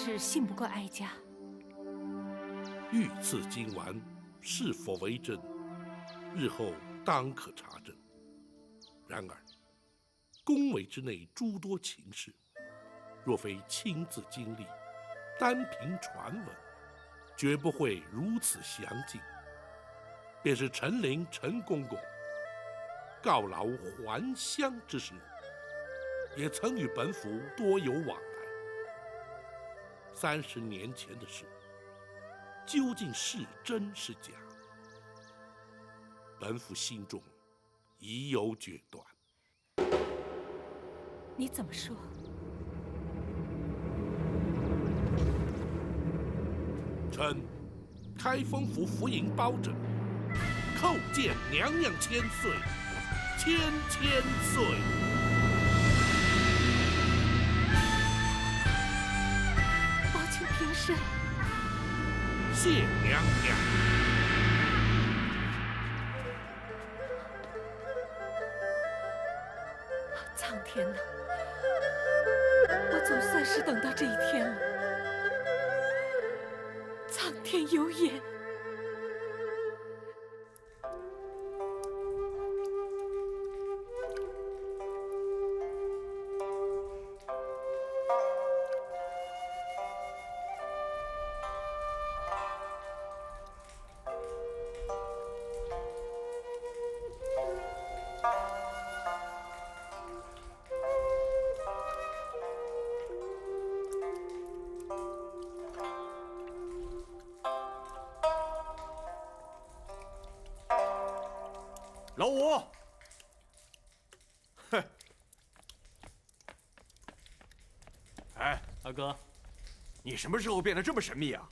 是信不过哀家。御赐金丸是否为真，日后当可查证。然而，宫闱之内诸多情事，若非亲自经历，单凭传闻，绝不会如此详尽。便是陈琳陈公公告劳还乡之时，也曾与本府多有往来。30年前的事，究竟是真是假？本府心中已有决断。你怎么说？臣开封府府尹包拯，叩见娘娘千岁，千岁。报请平身。谢娘娘。苍天呐，我总算是等到这一天了。苍天有眼。老五，哼！哎，二哥，你什么时候变得这么神秘啊？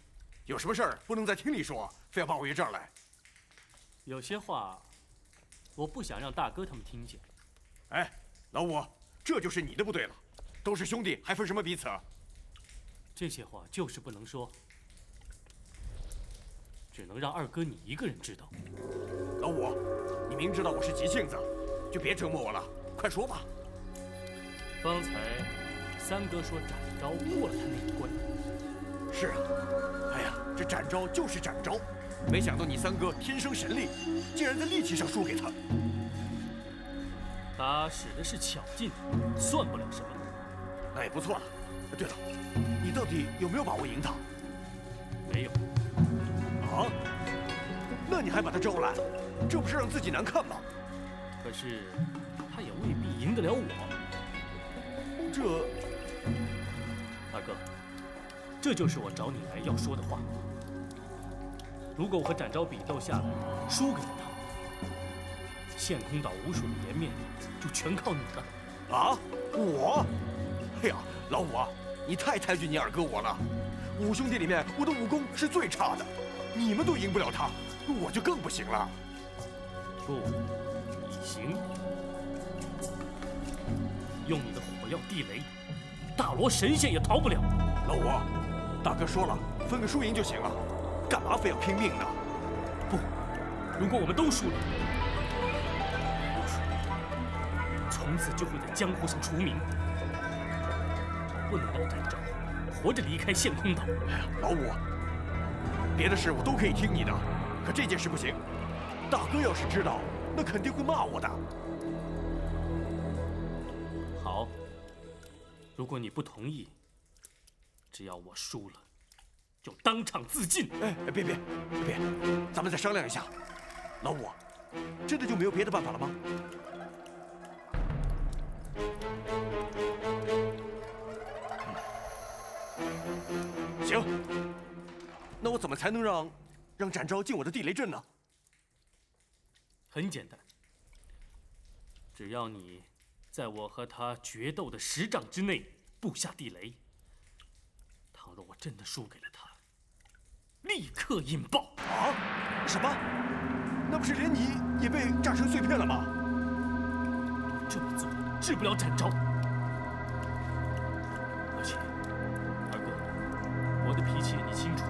有什么事儿不能在厅里说，非要把我约这儿来？有些话我不想让大哥他们听见。哎，老五，这就是你的不对了。都是兄弟，还分什么彼此？这些话就是不能说，只能让二哥你一个人知道。老五，你明知道我是急性子，就别折磨我了，快说吧。方才三哥说展昭过了他那一关。是啊，哎呀，这展昭就是展昭，没想到你三哥天生神力，竟然在力气上输给他。他使的是巧劲，算不了什么。那也不错了。对了，你到底有没有把握赢他？没有。啊？那你还把他招来，这不是让自己难看吗？可是他也未必赢得了我。二哥，这就是我找你来要说的话。如果我和展昭比斗下来，输给了他，陷空岛无数的颜面就全靠你了。啊？我？哎呀，老五啊，你太抬举你二哥我了。五兄弟里面，我的武功是最差的，你们都赢不了他，我就更不行了。不，你行。用你的火药地雷，大罗神仙也逃不了。老五，大哥说了，分个输赢就行了，干嘛非要拼命呢？不，如果我们都输了，从此就会在江湖上除名。不能让展昭活着离开陷空岛。哎呀，老五，别的事我都可以听你的，可这件事不行。大哥要是知道，那肯定会骂我的。好，如果你不同意，只要我输了，就当场自尽。哎，别，咱们再商量一下。老五，真的就没有别的办法了吗？行，那我怎么才能让展昭进我的地雷阵呢？很简单，只要你在我和他决斗的10丈之内布下地雷，倘若我真的输给了他，立刻引爆。啊？什么？那不是连你也被炸成碎片了吗？这么做治不了展昭，而且，二哥，我的脾气你清楚。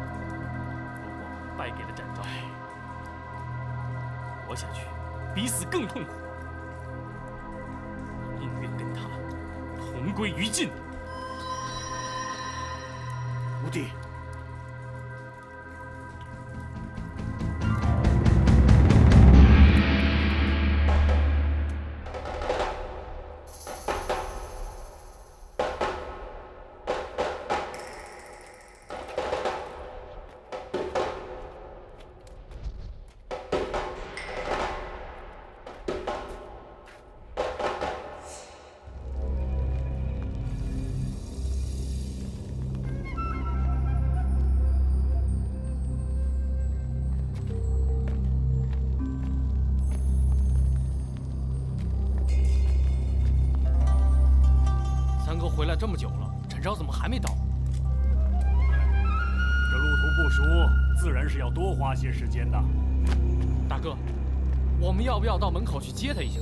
如果败给了展昭，活下去比死更痛苦，我宁愿跟他同归于尽。五弟。回来这么久了，展昭怎么还没到？这路途不熟，自然是要多花些时间的。大哥，我们要不要到门口去接他一下？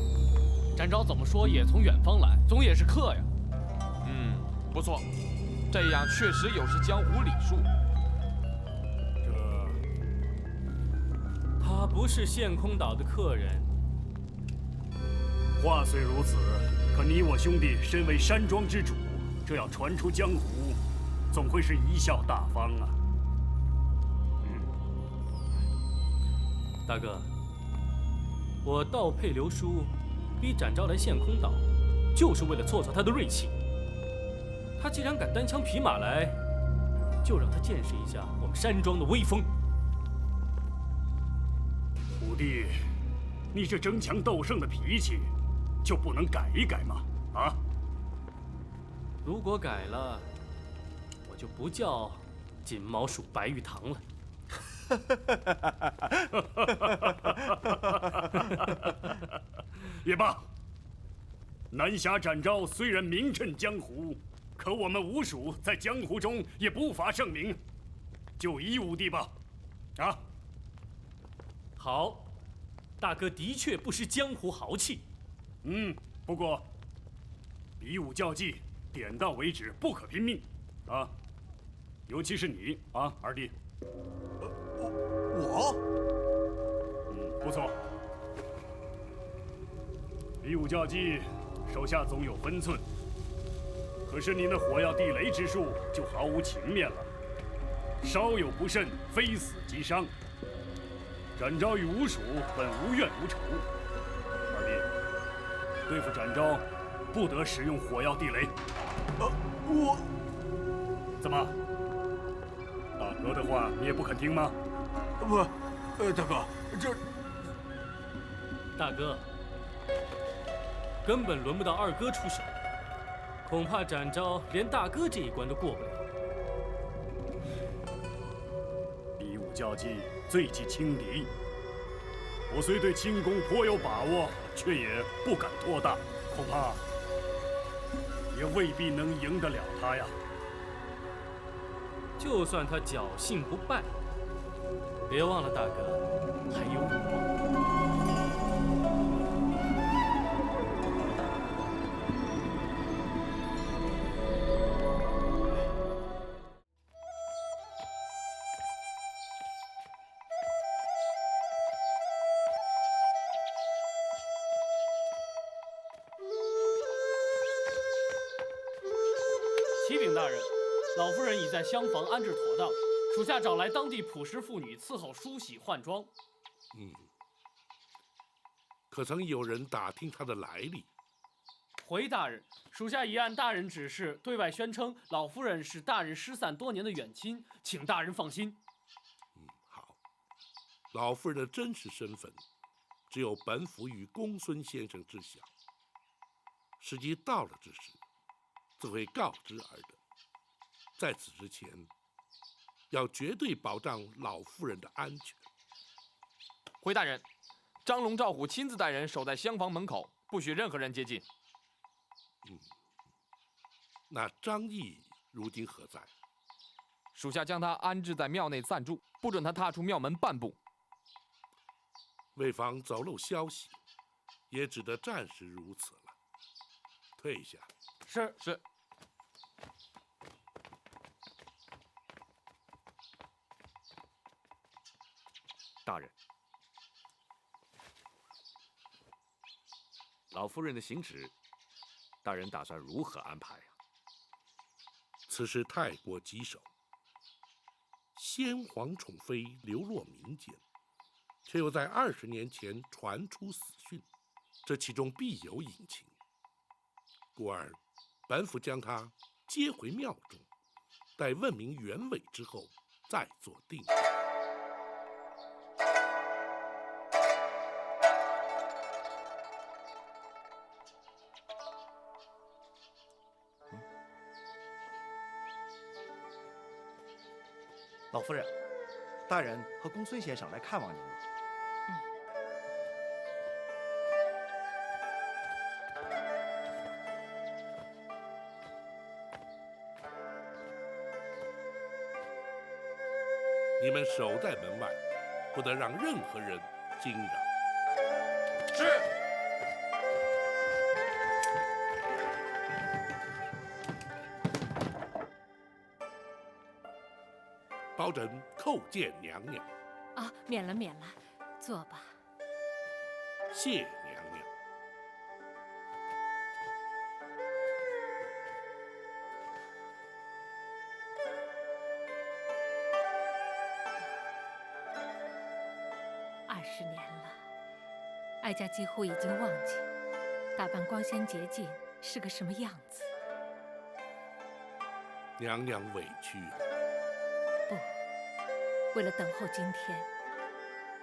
展昭怎么说也从远方来，总也是客呀。不错，这样确实有失江湖礼数。他不是陷空岛的客人。话虽如此，可你我兄弟身为山庄之主，这要传出江湖，总会是贻笑大方啊。大哥，我倒配刘叔，逼展昭来陷空岛，就是为了挫挫他的锐气。他既然敢单枪匹马来，就让他见识一下我们山庄的威风。五弟，你这争强斗胜的脾气，就不能改一改吗？啊？如果改了，我就不叫金毛鼠白玉堂了。也罢，南侠展昭虽然名震江湖，可我们吴蜀在江湖中也不乏盛名，就依五弟吧。啊，好，大哥的确不失江湖豪气。不过比武较技，点到为止，不可拼命啊！尤其是你啊，二弟。我？不错。比武较技，手下总有分寸。可是你那火药地雷之术就毫无情面了，稍有不慎，非死即伤。展昭与吴蜀本无怨无仇，二弟，对付展昭，不得使用火药地雷。我怎么？大哥的话你也不肯听吗？不，大哥，这大哥，根本轮不到二哥出手，恐怕展昭连大哥这一关都过不了。比武较技，最忌轻敌。我虽对轻功颇有把握，却也不敢托大，恐怕也未必能赢得了他呀。就算他侥幸不败，别忘了大哥还有我。启禀大人，老夫人已在厢房安置妥当，属下找来当地朴实妇女伺候梳洗换装。可曾有人打听他的来历？回大人，属下已按大人指示对外宣称老夫人是大人失散多年的远亲，请大人放心。好，老夫人的真实身份，只有本府与公孙先生知晓。时机到了之时，自会告知尔等。在此之前，要绝对保障老夫人的安全。回大人，张龙、赵虎亲自带人守在厢房门口，不许任何人接近。那张毅如今何在？属下将他安置在庙内暂住，不准他踏出庙门半步。为防走漏消息，也只得暂时如此了。退下。是。大人，老夫人的行止，大人打算如何安排呀？此事太过棘手，先皇宠妃流落民间，却又在20年前传出死讯，这其中必有隐情。故而，本府将她接回庙中，待问明原委之后，再做定夺。老夫人，大人和公孙先生来看望您了。你们守在门外，不得让任何人惊扰。是。包拯叩见娘娘。啊，免了免了，坐吧。谢娘娘。20年了，哀家几乎已经忘记打扮光鲜洁净是个什么样子。娘娘委屈了。不，为了等候今天，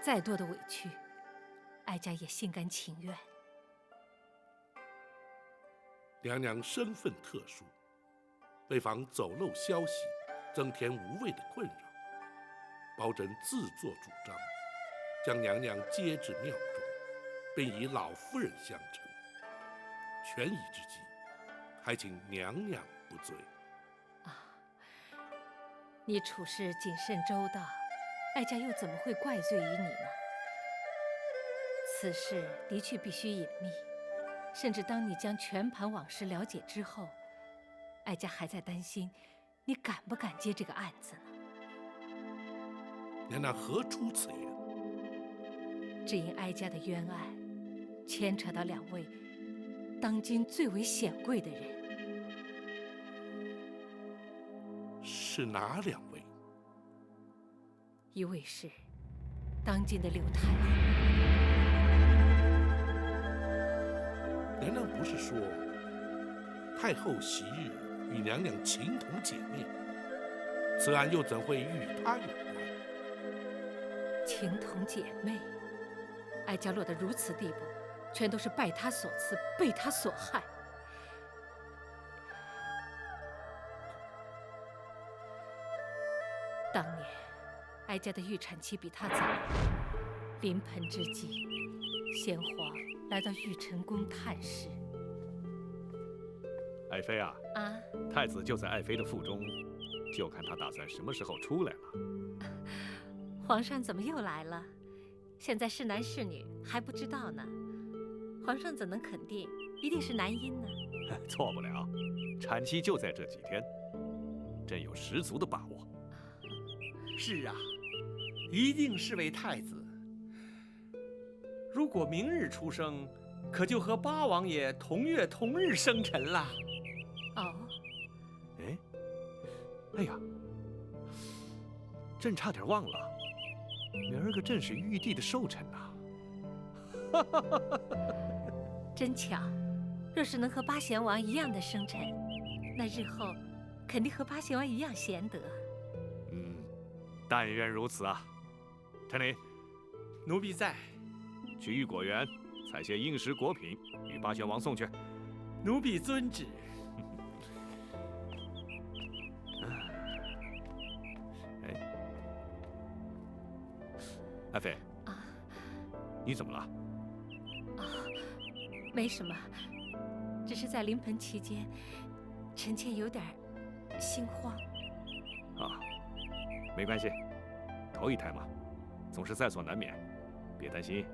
再多的委屈，哀家也心甘情愿。娘娘身份特殊，为防走漏消息，增添无谓的困扰，包拯自作主张，将娘娘接至庙中，并以老夫人相称。权宜之计，还请娘娘不罪。你处事谨慎周到，哀家又怎么会怪罪于你呢？此事的确必须隐秘，甚至当你将全盘往事了解之后，哀家还在担心你敢不敢接这个案子呢？娘娘何出此言？只因哀家的冤案牵扯到2位当今最为显贵的人。是哪2位？一位是当今的柳太后。娘娘不是说太后昔日与娘娘情同姐妹，此案又怎会与她有关？情同姐妹，哀家落得如此地步，全都是拜她所赐，被她所害。当年，哀家的预产期比她早，临盆之际，先皇来到玉成宫探视。爱妃啊，太子就在爱妃的腹中，就看他打算什么时候出来了。皇上怎么又来了？现在是男是女还不知道呢。皇上怎能肯定一定是男婴呢？错不了，产期就在这几天，朕有十足的把握。是啊，一定是位太子。如果明日出生，可就和八王爷同月同日生辰了。哦，哎呀，朕差点忘了，明儿个朕是玉帝的寿辰呐。真巧，若是能和八贤王一样的生辰，那日后肯定和八贤王一样贤德。但愿如此啊！陈琳，奴婢在。去玉果园采些应时果品，与八贤王送去。奴婢遵旨。爱妃，你怎么了？没什么，只是在临盆期间，臣妾有点心慌。没关系，头一胎嘛，总是在所难免，别担心。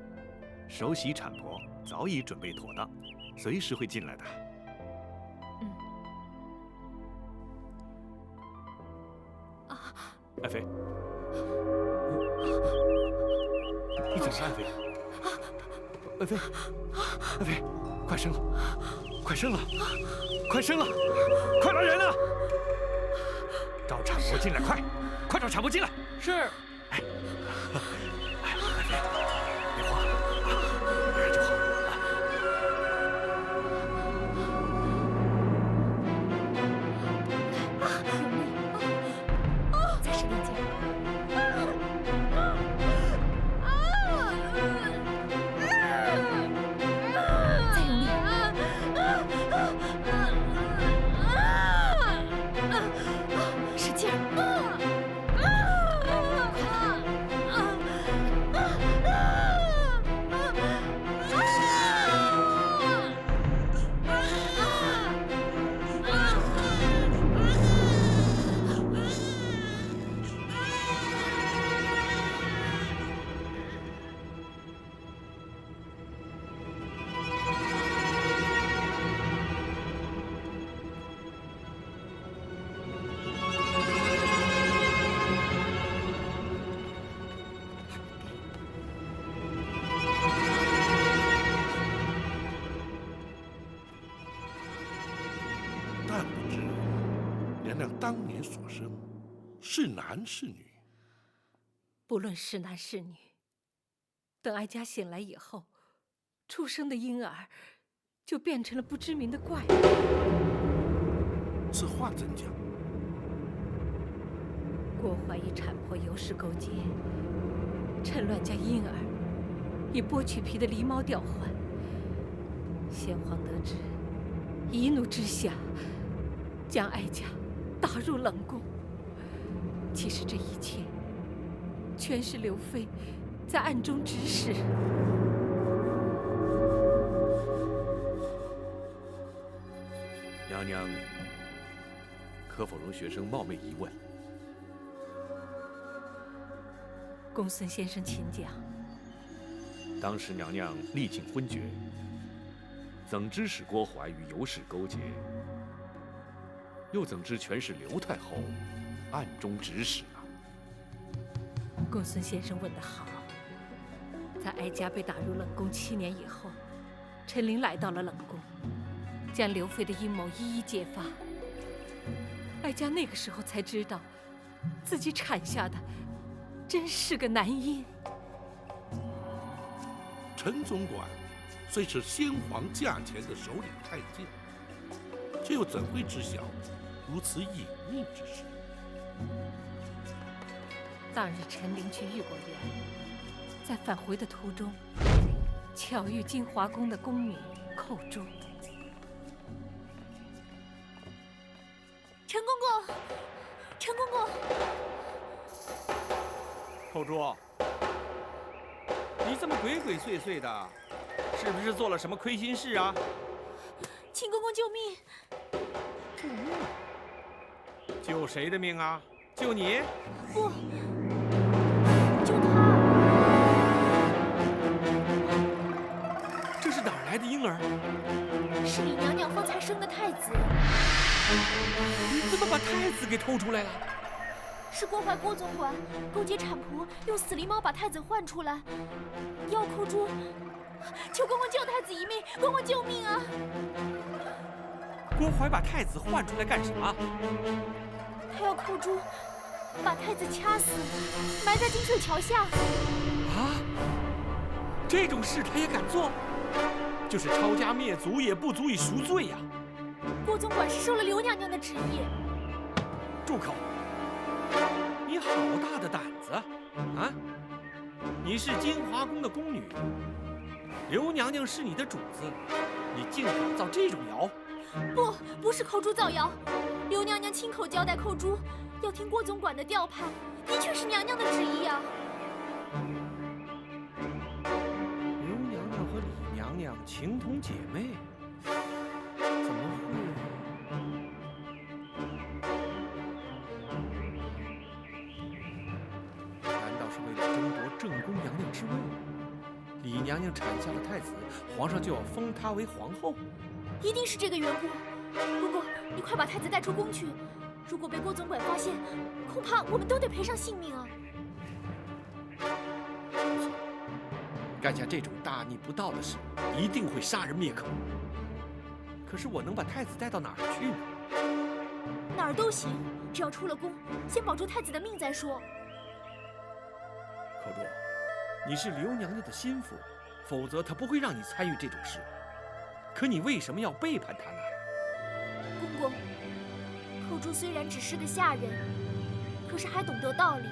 首席产婆早已准备妥当，随时会进来的。爱妃，你怎么了，爱妃？爱妃，爱妃，快生了，快生了，快生了，快来人啊！找产婆进来，快找产婆进来！是。哎，爱妃，别慌，马上就好。再使点劲。再用力。使劲儿。但不知娘娘当年所生，是男是女？不论是男是女，等哀家醒来以后，出生的婴儿就变成了不知名的怪物。此话怎讲？郭槐与产婆尤氏勾结，趁乱将婴儿以剥去皮的狸猫调换。先皇得知，一怒之下，将哀家打入冷宫。其实这一切，全是刘妃在暗中指使。娘娘，可否容学生冒昧一问？公孙先生，请讲。当时娘娘历尽昏厥，怎知使郭槐与尤氏勾结？又怎知全是刘太后暗中指使呢？公孙先生问得好。在哀家被打入冷宫7年以后，陈琳来到了冷宫，将刘妃的阴谋一一揭发。哀家那个时候才知道，自己产下的真是个男婴。陈总管虽是先皇驾前的首领太监，却又怎会知晓如此隐秘之事？当日陈琳去御果园，在返回的途中，巧遇金华宫的宫女寇珠。陈公公，陈公公，寇珠，你这么鬼鬼祟祟的，是不是做了什么亏心事啊？请公公救命！救命？救谁的命啊？救你？不，救他。这是哪儿来的婴儿？是李娘娘方才生的太子。你怎么把太子给偷出来了？是郭槐郭总管勾结产婆，用死狸猫把太子换出来，要寇珠。求公公救太子一命，公公救命啊！郭槐把太子换出来干什么？他要寇珠，把太子掐死，埋在金水桥下。啊！这种事他也敢做？就是抄家灭族也不足以赎罪呀！郭总管是受了刘娘娘的旨意。住口！你好大的胆子啊！你是金华宫的宫女，刘娘娘是你的主子，你竟敢造这种谣！不是寇珠造谣，刘娘娘亲口交代寇珠，要听郭总管的调派，的确是娘娘的旨意啊。刘娘娘和李娘娘情同姐妹，怎么会？难道是为了争夺正宫娘娘之位？李娘娘产下了太子，皇上就要封她为皇后？一定是这个缘故。公公，你快把太子带出宫去，如果被郭总管发现，恐怕我们都得赔上性命啊！不错，干下这种大逆不道的事，一定会杀人灭口。可是我能把太子带到哪儿去呢？哪儿都行，只要出了宫，先保住太子的命再说。寇珠，你是刘娘娘的心腹，否则她不会让你参与这种事。可你为什么要背叛她呢？公公，寇珠虽然只是个下人，可是还懂得道理。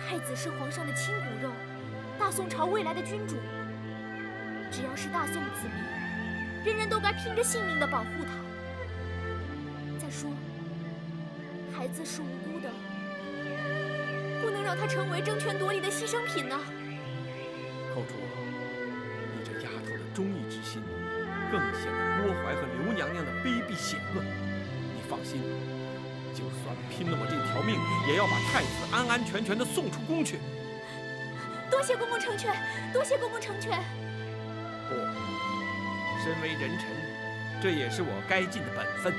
太子是皇上的亲骨肉，大宋朝未来的君主。只要是大宋子民，人人都该拼着性命地保护他。再说，孩子是无辜的，不能让他成为争权夺利的牺牲品呢。寇珠，你这丫头的忠义之心，更显得郭槐和刘娘娘的卑鄙险恶。你放心，就算拼了我这条命，也要把太子安安全全地送出宫去。多谢公公成全，多谢公公成全。不，身为人臣，这也是我该尽的本分。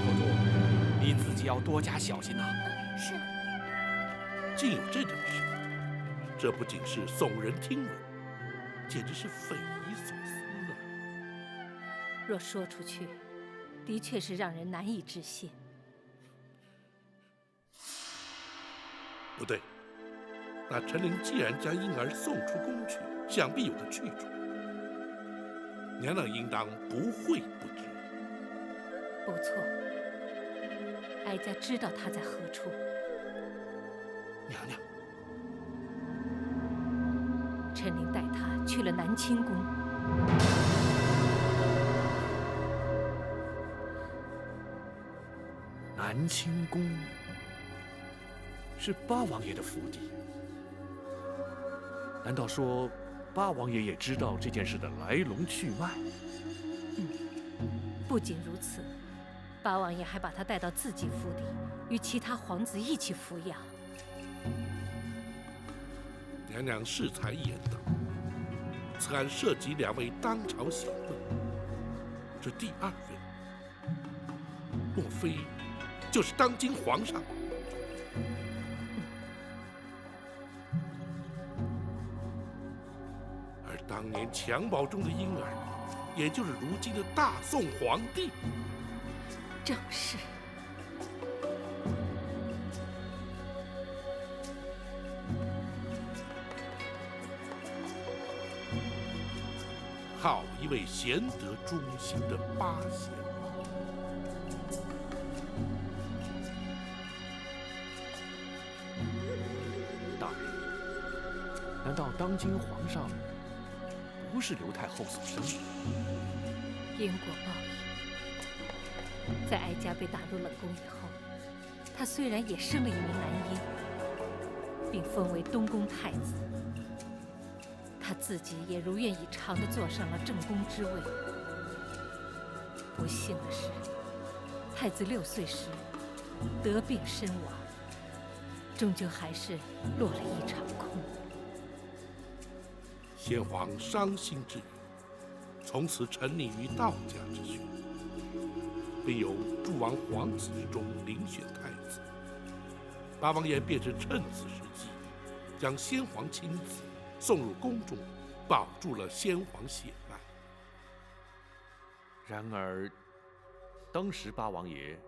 寇珠，你自己要多加小心呐。是。竟有这等事，这不仅是耸人听闻，简直是匪夷所思啊！若说出去，的确是让人难以置信。不对，那陈琳既然将婴儿送出宫去，想必有个去处。娘娘应当不会不知。不错，哀家知道他在何处。娘娘，陈琳带他去了南清宫。南清宫是八王爷的府邸，难道说八王爷也知道这件事的来龙去脉？不仅如此，八王爷还把他带到自己府邸，与其他皇子一起抚养。娘娘适才言道，此案涉及2位当朝显贵，这第2位，莫非就是当今皇上？而当年襁褓中的婴儿，也就是如今的大宋皇帝。正是。好一位贤德忠心的八贤王！大人，难道当今皇上不是刘太后所生？因果报应。在哀家被打入冷宫以后，他虽然也生了一名男婴，并封为东宫太子。他自己也如愿以偿地坐上了正宫之位。不幸的是，太子6岁时得病身亡，终究还是落了一场空。先皇伤心之余，从此沉溺于道家之学，并由诸王皇子之中遴选太子。八王爷便是趁此时机，将先皇亲子送入宫中，保住了先皇血脉。然而，当时八王爷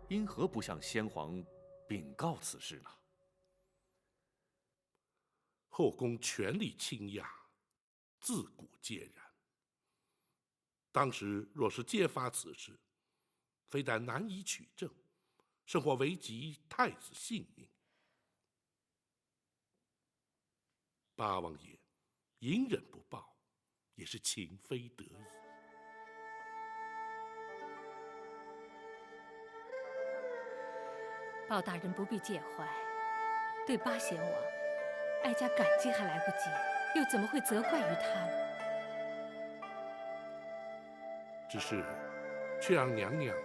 因何不向先皇禀告此事呢？后宫权力倾轧，自古皆然。当时若是揭发此事，非但难以取证，甚或危及太子性命。八王爷隐忍不报，也是情非得已。鲍大人不必介怀，对八贤王，哀家感激还来不及，又怎么会责怪于他呢？只是，却让娘娘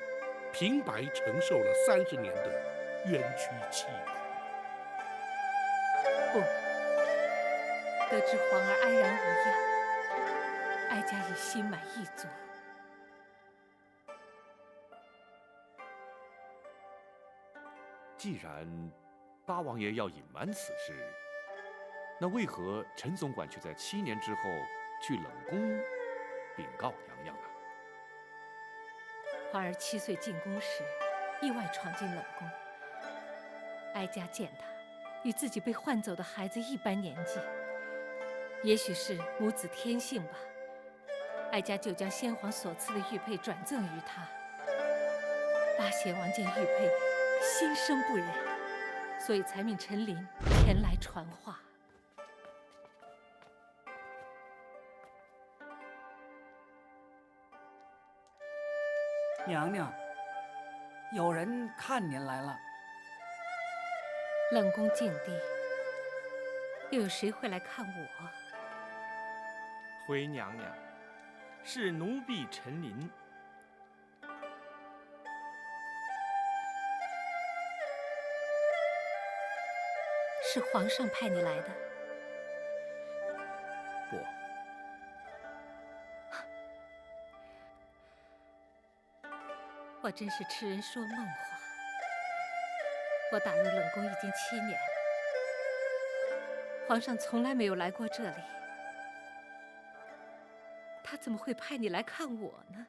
平白承受了30年的冤屈凄苦。不，得知皇儿安然无恙，哀家已心满意足。既然八王爷要隐瞒此事，那为何陈总管却在7年之后去冷宫禀告娘娘呢？皇儿7岁进宫时，意外闯进冷宫，哀家见他与自己被换走的孩子一般年纪，也许是母子天性吧。哀家就将先皇所赐的玉佩转赠于他。八贤王见玉佩，心生不忍，所以才命陈琳前来传话。娘娘，有人看您来了。冷宫禁地，又有谁会来看我？回娘娘，是奴婢陈琳。是皇上派你来的？不，我真是痴人说梦话。我打入冷宫已经7年，皇上从来没有来过这里，他怎么会派你来看我呢？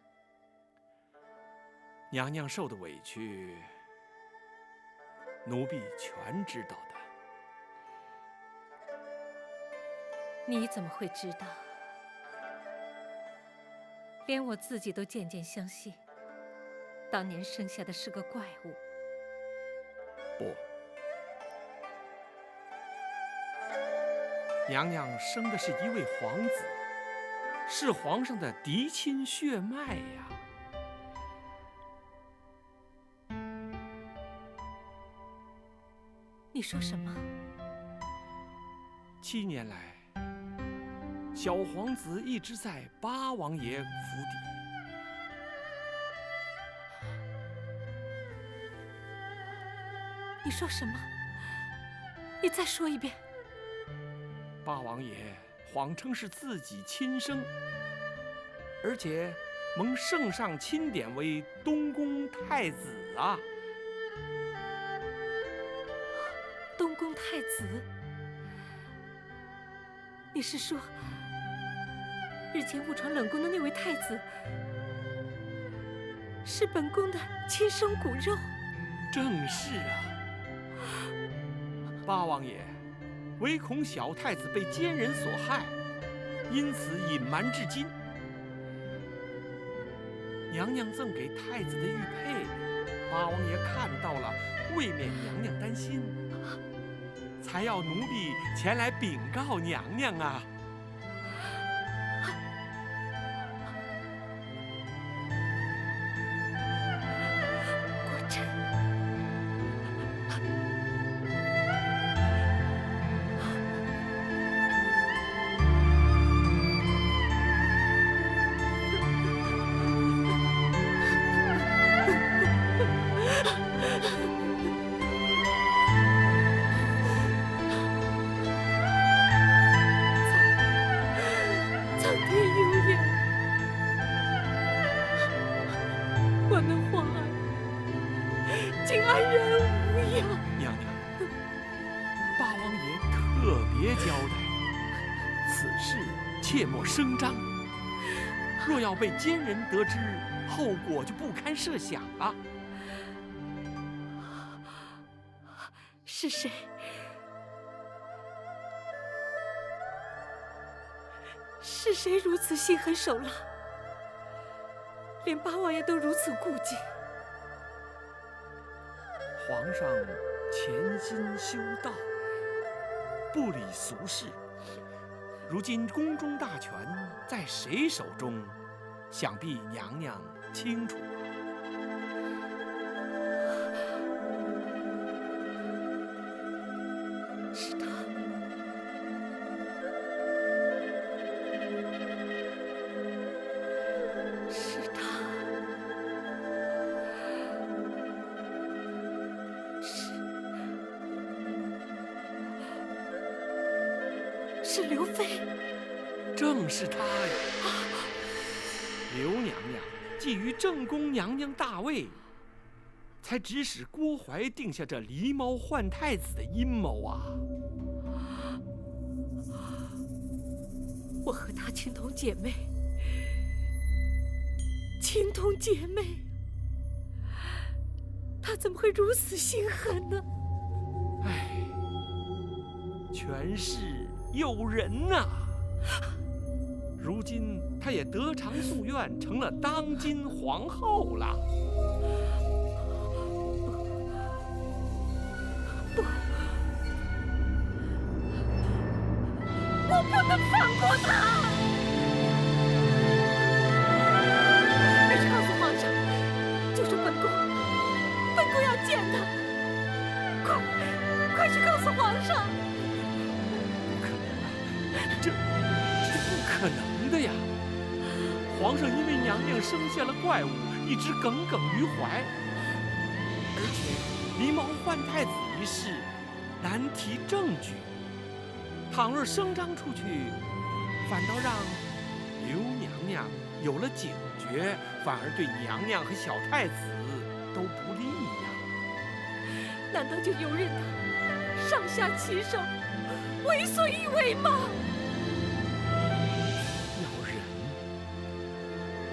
娘娘受的委屈，奴婢全知道的。你怎么会知道？连我自己都渐渐相信，当年生下的是个怪物。不，娘娘生的是一位皇子，是皇上的嫡亲血脉呀。你说什么？7年来，小皇子一直在八王爷府邸。你说什么？你再说一遍。八王爷谎称是自己亲生，而且蒙圣上钦点为东宫太子啊。东宫太子？你是说，日前误闯冷宫的那位太子，是本宫的亲生骨肉？正是啊。八王爷唯恐小太子被奸人所害，因此隐瞒至今。娘娘赠给太子的玉佩，八王爷看到了，未免娘娘担心，才要奴婢前来禀告娘娘啊。果真。切莫声张，若要被奸人得知，后果就不堪设想了。是谁？是谁如此心狠手辣，连八王爷都如此顾忌？皇上潜心修道，不理俗事。如今宫中大权在谁手中，想必娘娘清楚。是他，是他，是刘妃。正是她呀！刘娘娘觊觎正宫娘娘大位，才指使郭槐定下这狸猫换太子的阴谋啊！我和她情同姐妹，情同姐妹，她怎么会如此心狠呢？唉，权势诱人呐！如今她也得偿夙愿，成了当今皇后了。不，我不能放过她！你去告诉皇上，就是本宫要见他，快去告诉皇上！不可能啊，这不可能的呀！皇上因为娘娘生下了怪物，一直耿耿于怀，而且狸猫换太子一事难提证据。倘若声张出去，反倒让刘娘娘有了警觉，反而对娘娘和小太子都不利呀。难道就由任他上下其手，为所欲为吗？要忍，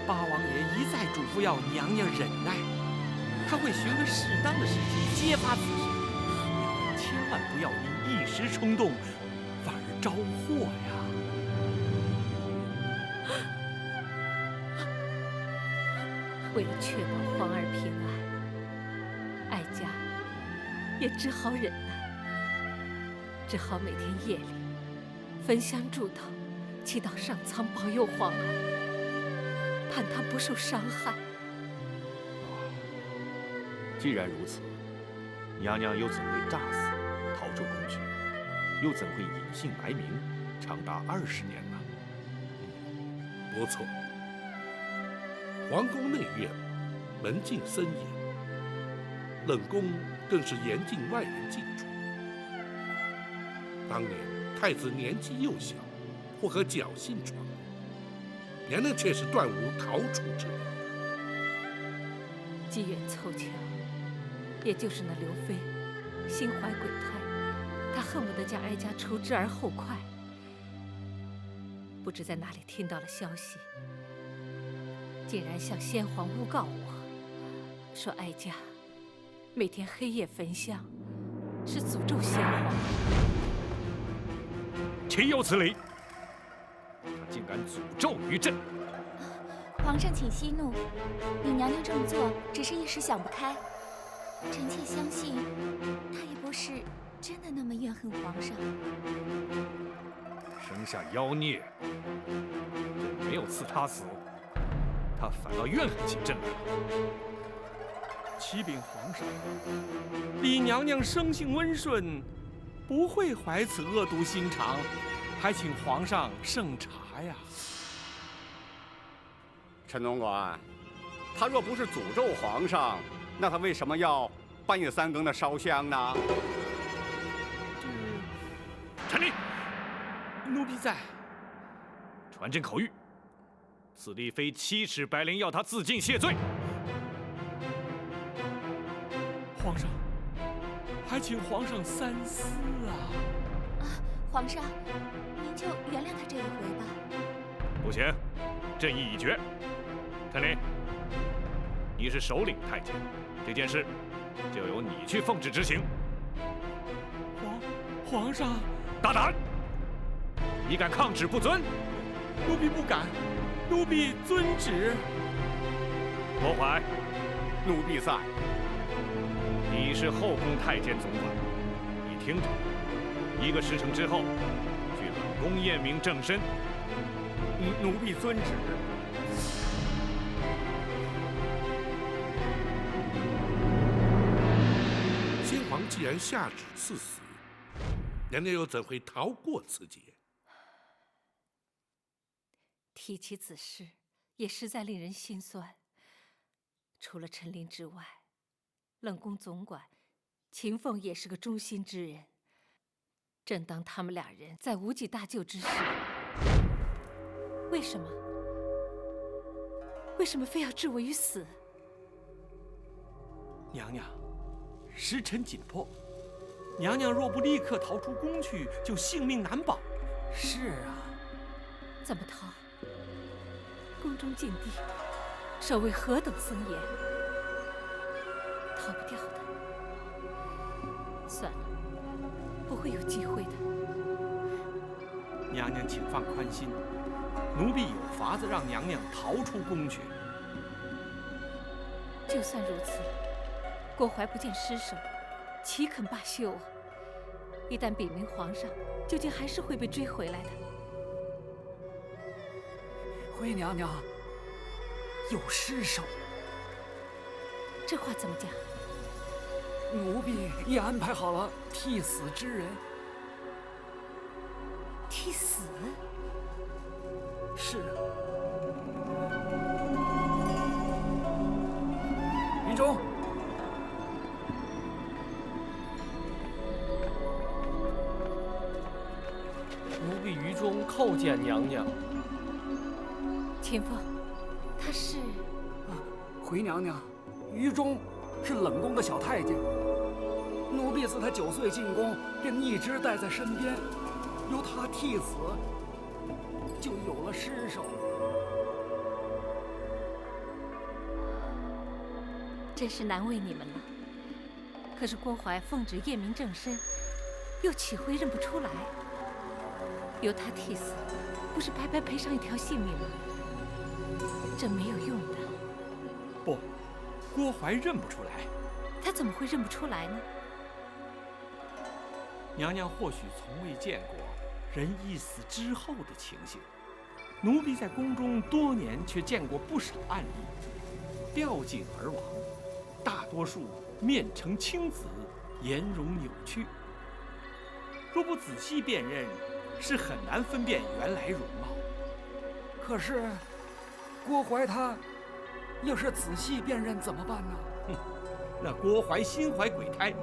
八王爷一再嘱咐要娘娘忍耐，他会寻个适当的时机揭发此事，千万不要因一时冲动，反而招祸呀！为了确保皇儿平安，哀家也只好忍耐，只好每天夜里焚香祝祷，祈祷上苍保佑皇儿，盼他不受伤害。既然如此，娘娘又怎会诈死，逃出宫去？又怎会隐姓埋名，长达20年呢？不错，皇宫内院门禁森严，冷宫更是严禁外人进出。当年太子年纪幼小，或和侥幸闯入，娘娘却是断无逃出之理。机缘凑巧，也就是那刘妃心怀鬼胎，她恨不得将哀家除之而后快。不知在哪里听到了消息，竟然向先皇诬告我，说哀家每天黑夜焚香，是诅咒先皇。岂有此理！他竟敢诅咒于朕！皇上请息怒，你娘娘这么做只是一时想不开，臣妾相信她也不是真的那么怨恨皇上。生下妖孽，朕没有赐他死，他反倒怨恨起朕来了。启禀皇上，李娘娘生性温顺，不会怀此恶毒心肠，还请皇上圣察呀。陈总管，他若不是诅咒皇上，那他为什么要半夜3更的烧香呢？陈立，奴婢在。传朕口谕，此地非7尺白绫要他自尽谢罪。皇上，还请皇上三思啊！皇上，您就原谅他这一回吧。不行，朕意已决。陈琳，你是首领太监，这件事就由你去奉旨执行。皇上，大胆！你敢抗旨不遵？奴婢不敢，奴婢遵旨。郭槐，奴婢在。你是后宫太监总管，你听着，1个时辰之后，去冷宫验明正身。奴婢遵旨。先皇既然下旨赐死，娘娘又怎会逃过此劫？提起此事，也实在令人心酸。除了陈琳之外，冷宫总管秦凤也是个忠心之人。正当他们2人在无计搭救之时，为什么非要置我于死？娘娘，时辰紧迫，娘娘若不立刻逃出宫去，就性命难保。是啊，怎么逃？宫中禁地，守卫何等森严，逃不掉的。算了，不会有机会的。娘娘，请放宽心，奴婢有法子让娘娘逃出宫去。就算如此，郭槐不见尸首，岂肯罢休啊？一旦禀明皇上，究竟还是会被追回来的。回娘娘，有尸首。这话怎么讲？奴婢已安排好了替死之人。替死？是。云中。奴婢于中叩见娘娘。秦风，他是？回娘娘，于中是冷宫的小太监。奴婢自他9岁进宫，便一直带在身边，由他替死，就有了尸首。真是难为你们了。可是郭槐奉旨验明正身，又岂会认不出来？由他替死，不是白白赔上一条性命吗？这没有用的。不，郭槐认不出来。他怎么会认不出来呢？娘娘或许从未见过人一死之后的情形，奴婢在宫中多年，却见过不少案例，吊颈而亡，大多数面呈青紫，颜容扭曲。若不仔细辨认，是很难分辨原来容貌。可是，郭槐他要是仔细辨认怎么办呢？哼，那郭槐心怀鬼胎，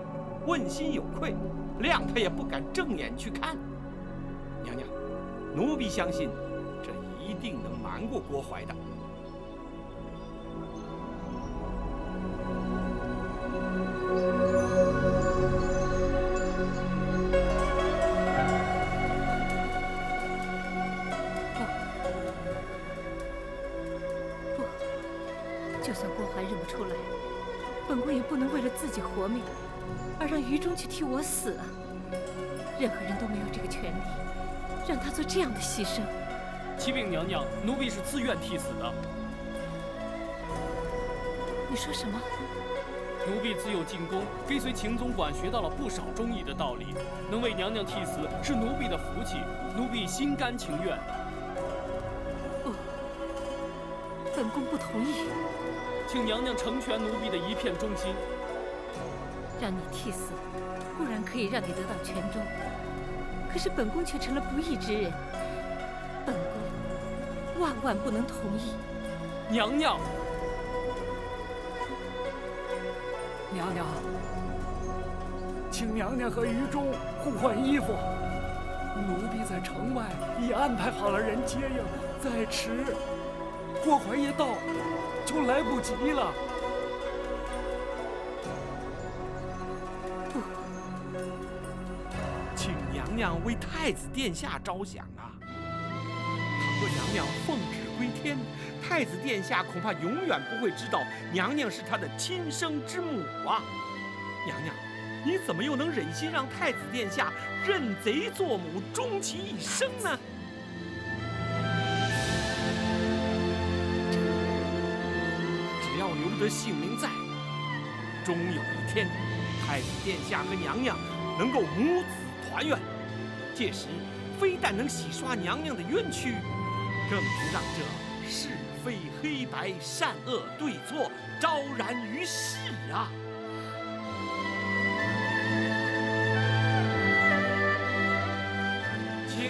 问心有愧，谅他也不敢正眼去看。娘娘，奴婢相信，这一定能瞒过郭槐的。就算郭槐认不出来，本宫也不能为了自己活命，而让于中去替我死啊！任何人都没有这个权利，让他做这样的牺牲。启禀娘娘，奴婢是自愿替死的。你说什么？奴婢自幼进宫，跟随秦总管学到了不少忠义的道理，能为娘娘替死是奴婢的福气，奴婢心甘情愿。不，本宫不同意。请娘娘成全奴婢的一片忠心。让你替死，固然可以让你得到权忠，可是本宫却成了不义之人，本宫万万不能同意。娘娘，娘娘，请娘娘和于中互换衣服。奴婢在城外已安排好了人接应，再迟，郭槐一到，就来不及了。不，请娘娘为太子殿下着想啊！倘若娘娘奉旨归天，太子殿下恐怕永远不会知道娘娘是他的亲生之母啊！娘娘，你怎么又能忍心让太子殿下认贼作母，终其一生呢？只要留得性命在，终有一天，太子殿下和娘娘能够母子团圆。届时，非但能洗刷娘娘的冤屈，更能让这是非黑白、善恶对错昭然于世啊！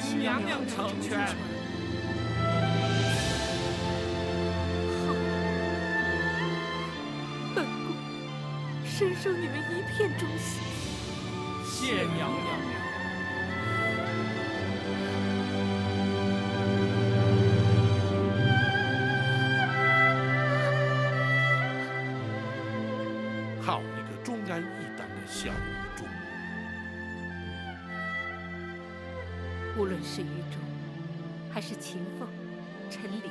请娘娘成全。好，本宫深受你们一片忠心。谢娘娘。讨一个忠肝义胆的小武忠。无论是于忠，还是秦凤、陈琳，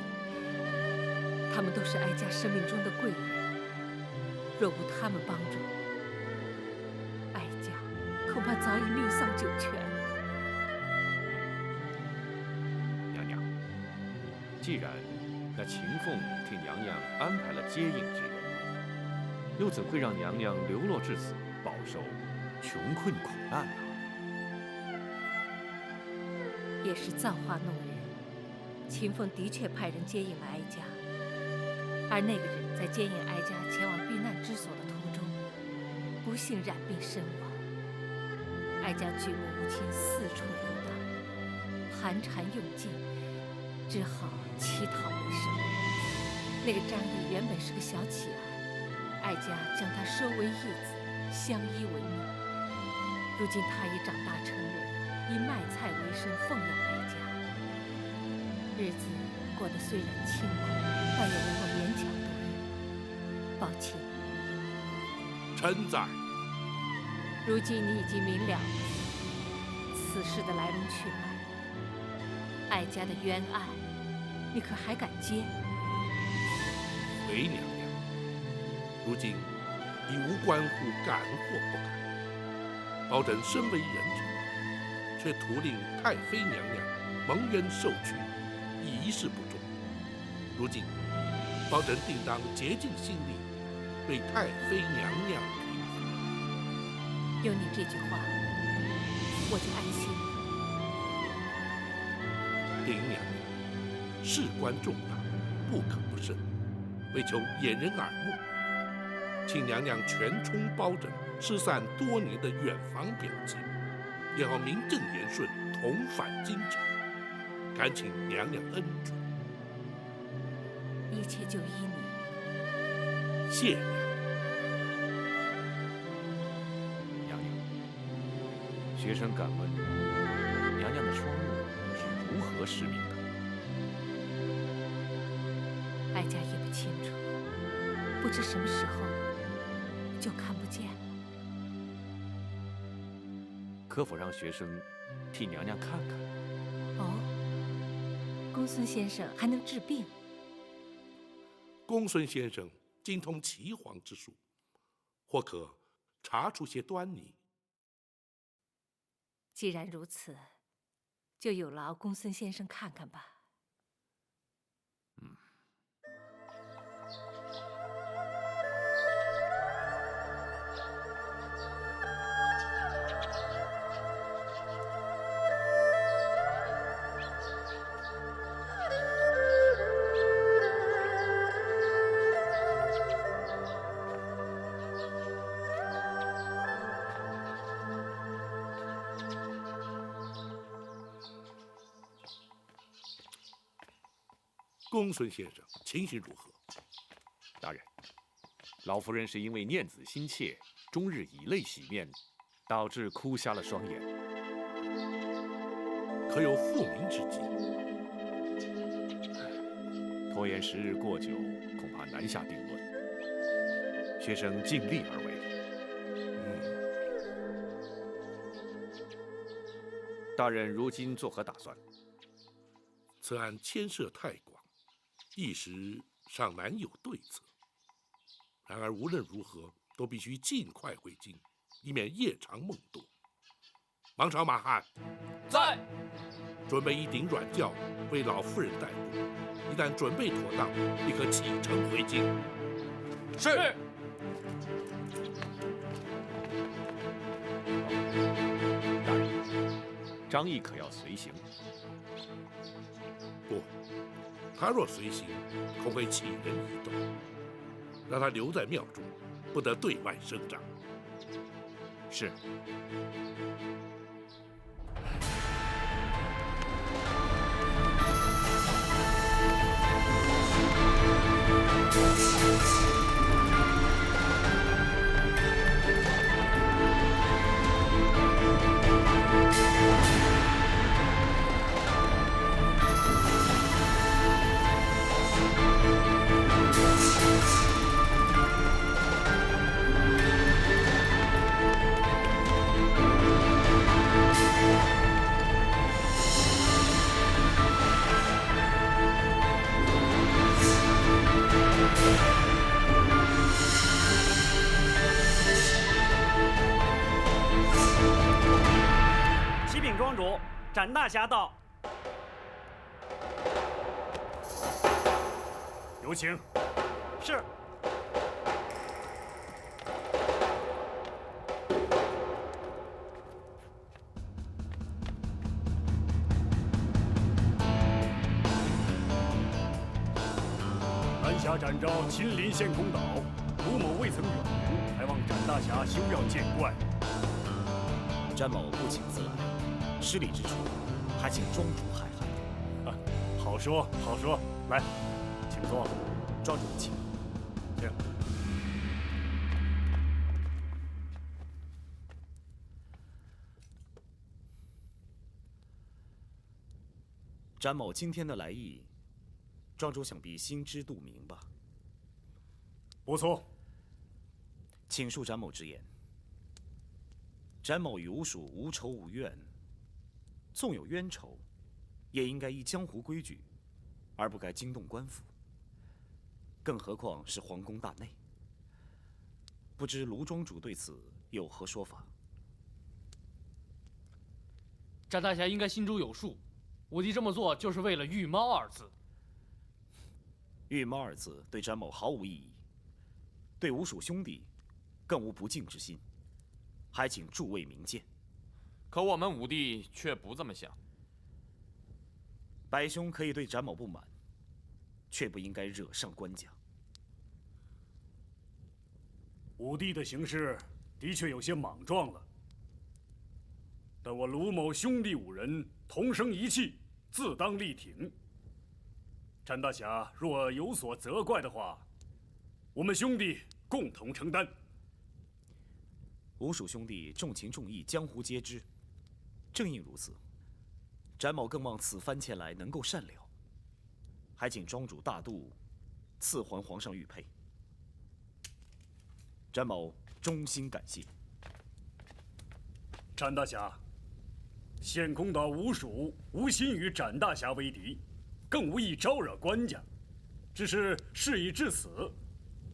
他们都是哀家生命中的贵人。若无他们帮助，哀家恐怕早已命丧九泉。娘娘，既然那秦凤替娘娘安排了接应之人，又怎会让娘娘流落至此，饱受穷困苦难呢？也是造化弄人。秦凤的确派人接应了哀家，而那个人在接应哀家前往避难之所的途中，不幸染病身亡。哀家举目无亲，四处游荡，盘缠用尽，只好乞讨为生。那个张毅原本是个小乞儿，哀家将他收为义子，相依为命。如今他已长大成人，以卖菜为生，奉养哀家。日子过得虽然清苦，但也能够勉强度日。宝琴，臣在。如今你已经明了此事的来龙去脉，哀家的冤案，你可还敢接？回娘娘，如今已无关乎敢或不敢。包拯身为人臣，却图令太妃娘娘蒙冤受屈，一事不忠。如今，包拯定当竭尽心力，为太妃娘娘平反。有你这句话，我就安心了。丁娘娘，事关重大，不可不慎。为求掩人耳目，请娘娘全充包拯失散多年的远房表亲，也好名正言顺同返京城。恳请娘娘恩准。一切就依你。谢娘娘。娘娘，学生敢问，娘娘的双目是如何失明的？哀家也不清楚，不知什么时候就看不见了。可否让学生替娘娘看看？哦，公孙先生还能治病？公孙先生精通岐黄之术，或可查出些端倪。既然如此，就有劳公孙先生看看吧。公孙先生情形如何？大人，老夫人是因为念子心切，终日以泪洗面，导致哭瞎了双眼。可有复明之计？拖延时日过久，恐怕难下定论。学生尽力而为。大人如今作何打算？此案牵涉太广，一时尚难有对策。然而无论如何，都必须尽快回京，以免夜长梦多。王朝马汉在，准备一顶软轿为老夫人带路。一旦准备妥当，立刻启程回京。是。大人，张毅可要随行？不，他若随行，恐会起人疑窦。让他留在庙中，不得对外声张。是。启禀庄主，展大侠到。有请。是。南侠展昭亲临仙空岛，卢某未曾远迎，还望展大侠休要见怪。詹某不请自来，失礼之处，还请庄主海涵。好说好说，来，请坐。庄主请。请。詹某今天的来意，庄主想必心知肚明吧？不错。请恕詹某直言，詹某与吴蜀无仇无怨，纵有冤仇，也应该依江湖规矩，而不该惊动官府。更何况是皇宫大内。不知卢庄主对此有何说法？展大侠应该心中有数，我弟这么做就是为了“御猫”二字。御猫二字对詹某毫无意义，对吴蜀兄弟更无不敬之心，还请诸位明鉴。可我们五弟却不这么想。白兄可以对展某不满，却不应该惹上官家。五弟的行事的确有些莽撞了，但我卢某兄弟五人同生一气，自当力挺。展大侠若有所责怪的话，我们兄弟共同承担。吴蜀兄弟重情重义，江湖皆知。正因如此，展某更望此番前来能够善了，还请庄主大度，赐还皇上玉佩。展某衷心感谢。展大侠，仙空岛吴蜀无心与展大侠为敌，更无意招惹官家，只是事已至此，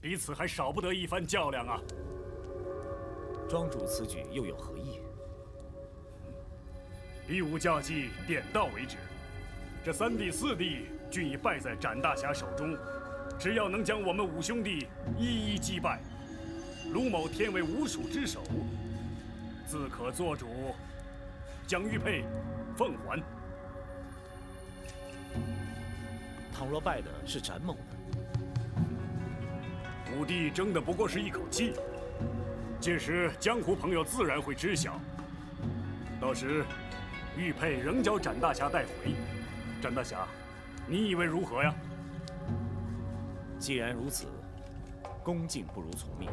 彼此还少不得一番较量啊。庄主此举又有何意？比武架计点到为止，这三弟四弟均已败在展大侠手中，只要能将我们五兄弟一一击败，卢某天为吴蜀之首，自可做主，将玉佩奉还。倘若败的是展某呢？五弟争的不过是一口气，届时江湖朋友自然会知晓。到时玉佩仍交展大侠带回。展大侠，你以为如何呀？既然如此，恭敬不如从命。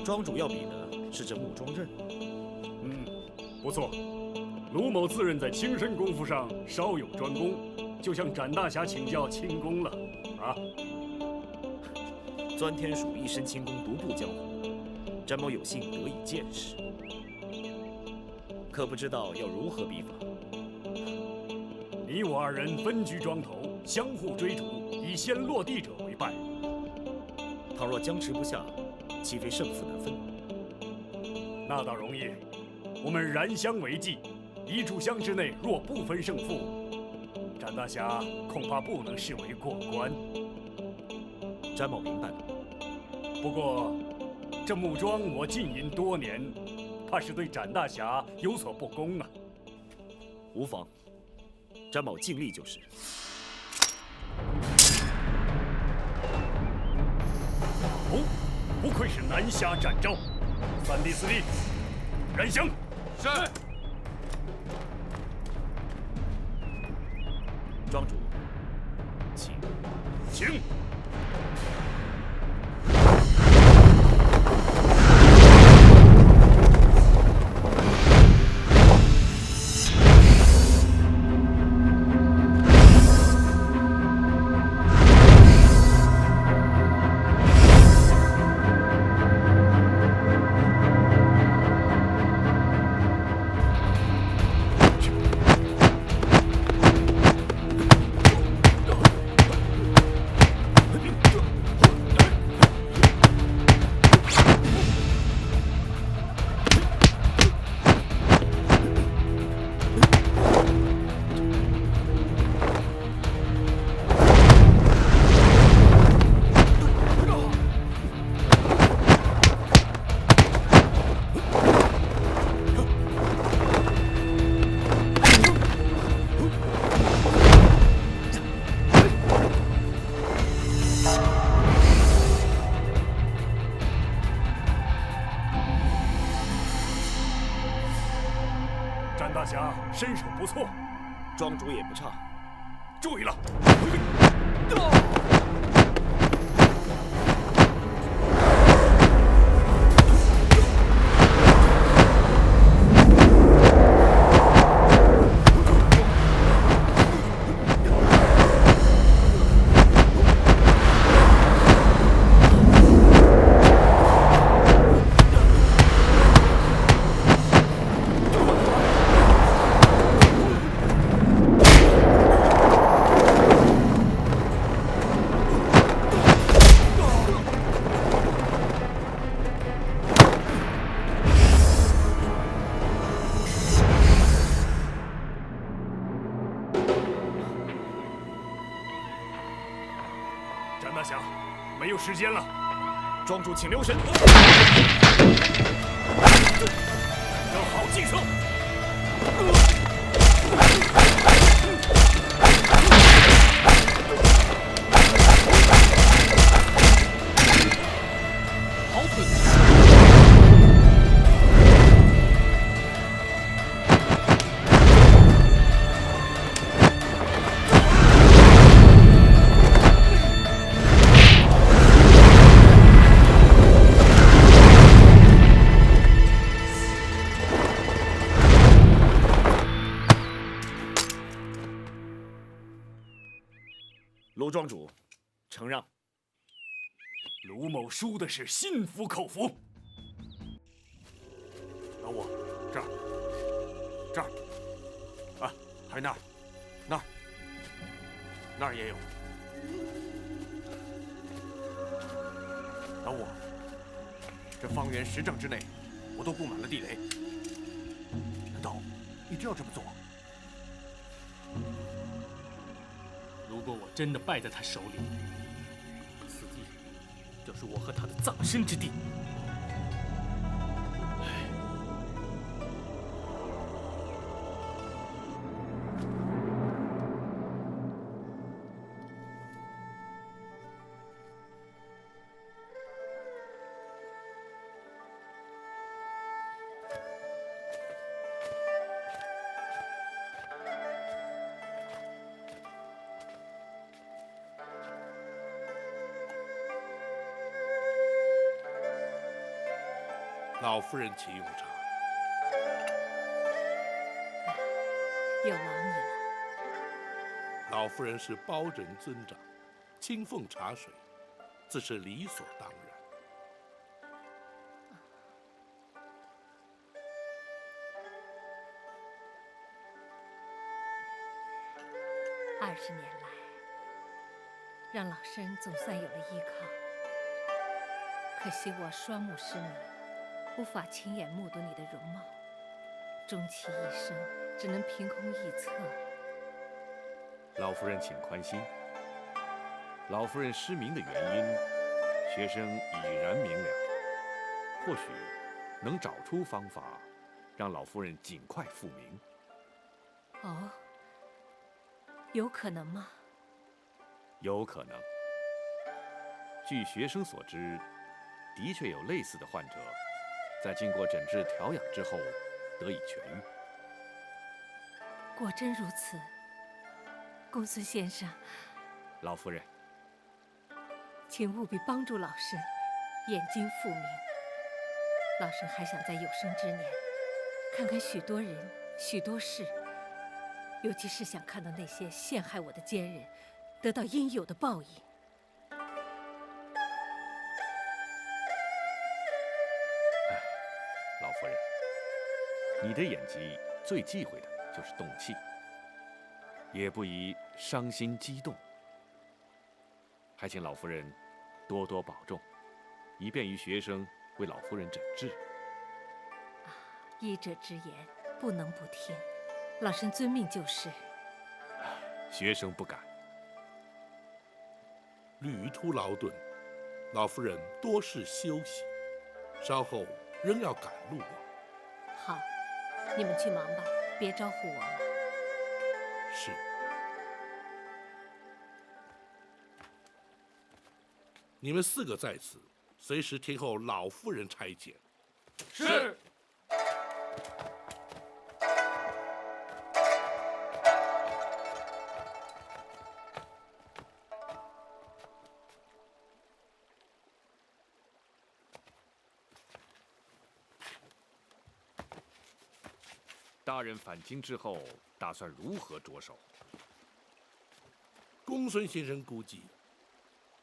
庄主要比的是这木桩刃。不错。卢某自认在轻身功夫上稍有专攻，就向展大侠请教轻功了。啊！钻天鼠一身轻功独步江湖，展某有幸得以见识，可不知道要如何比法。你我二人分居庄头，相互追逐，以先落地者为败。倘若僵持不下，岂非胜负难分？那倒容易，我们燃香为祭，一炷香之内若不分胜负，展大侠恐怕不能视为过关。展某明白了。不过，这木桩我浸淫多年，怕是对展大侠有所不公啊。无妨，展某尽力就是。哦，不愧是南侠展昭，三弟四弟，燃香。是。庄主，请。请。詹大侠身手不错，庄主也不差。注意了！詹大侠，没有时间了，庄主请留神，要好计策。好腿！卢庄主，承让。卢某输的是心服口服。老五，这儿，啊，还有那儿也有。老五，这方圆10丈之内，我都布满了地雷。难道你真要这么做？如果我真的败在他手里，此地就是我和他的葬身之地。老夫人，请用茶。有劳你了。老夫人是包拯尊长，亲奉茶水，自是理所当然。20年来，让老身总算有了依靠。可惜我双目失明，无法亲眼目睹你的容貌，终其一生只能凭空臆测。老夫人请宽心，老夫人失明的原因，学生已然明了，或许能找出方法，让老夫人尽快复明。哦，有可能吗？有可能。据学生所知，的确有类似的患者，在经过诊治调养之后得以痊愈。果真如此，公孙先生，老夫人，请务必帮助老身，眼睛复明。老身还想在有生之年，看看许多人、许多事，尤其是想看到那些陷害我的奸人得到应有的报应。老夫人，你的演技最忌讳的就是动气，也不宜伤心激动。还请老夫人多多保重，以便于学生为老夫人诊治。医者之言，不能不听，老身遵命就是。学生不敢。旅途劳顿，老夫人多事休息，稍后仍要赶路啊。好，你们去忙吧，别招呼我了。是。你们4个在此，随时听候老夫人差遣。是。大人返京之后，打算如何着手？公孙先生估计，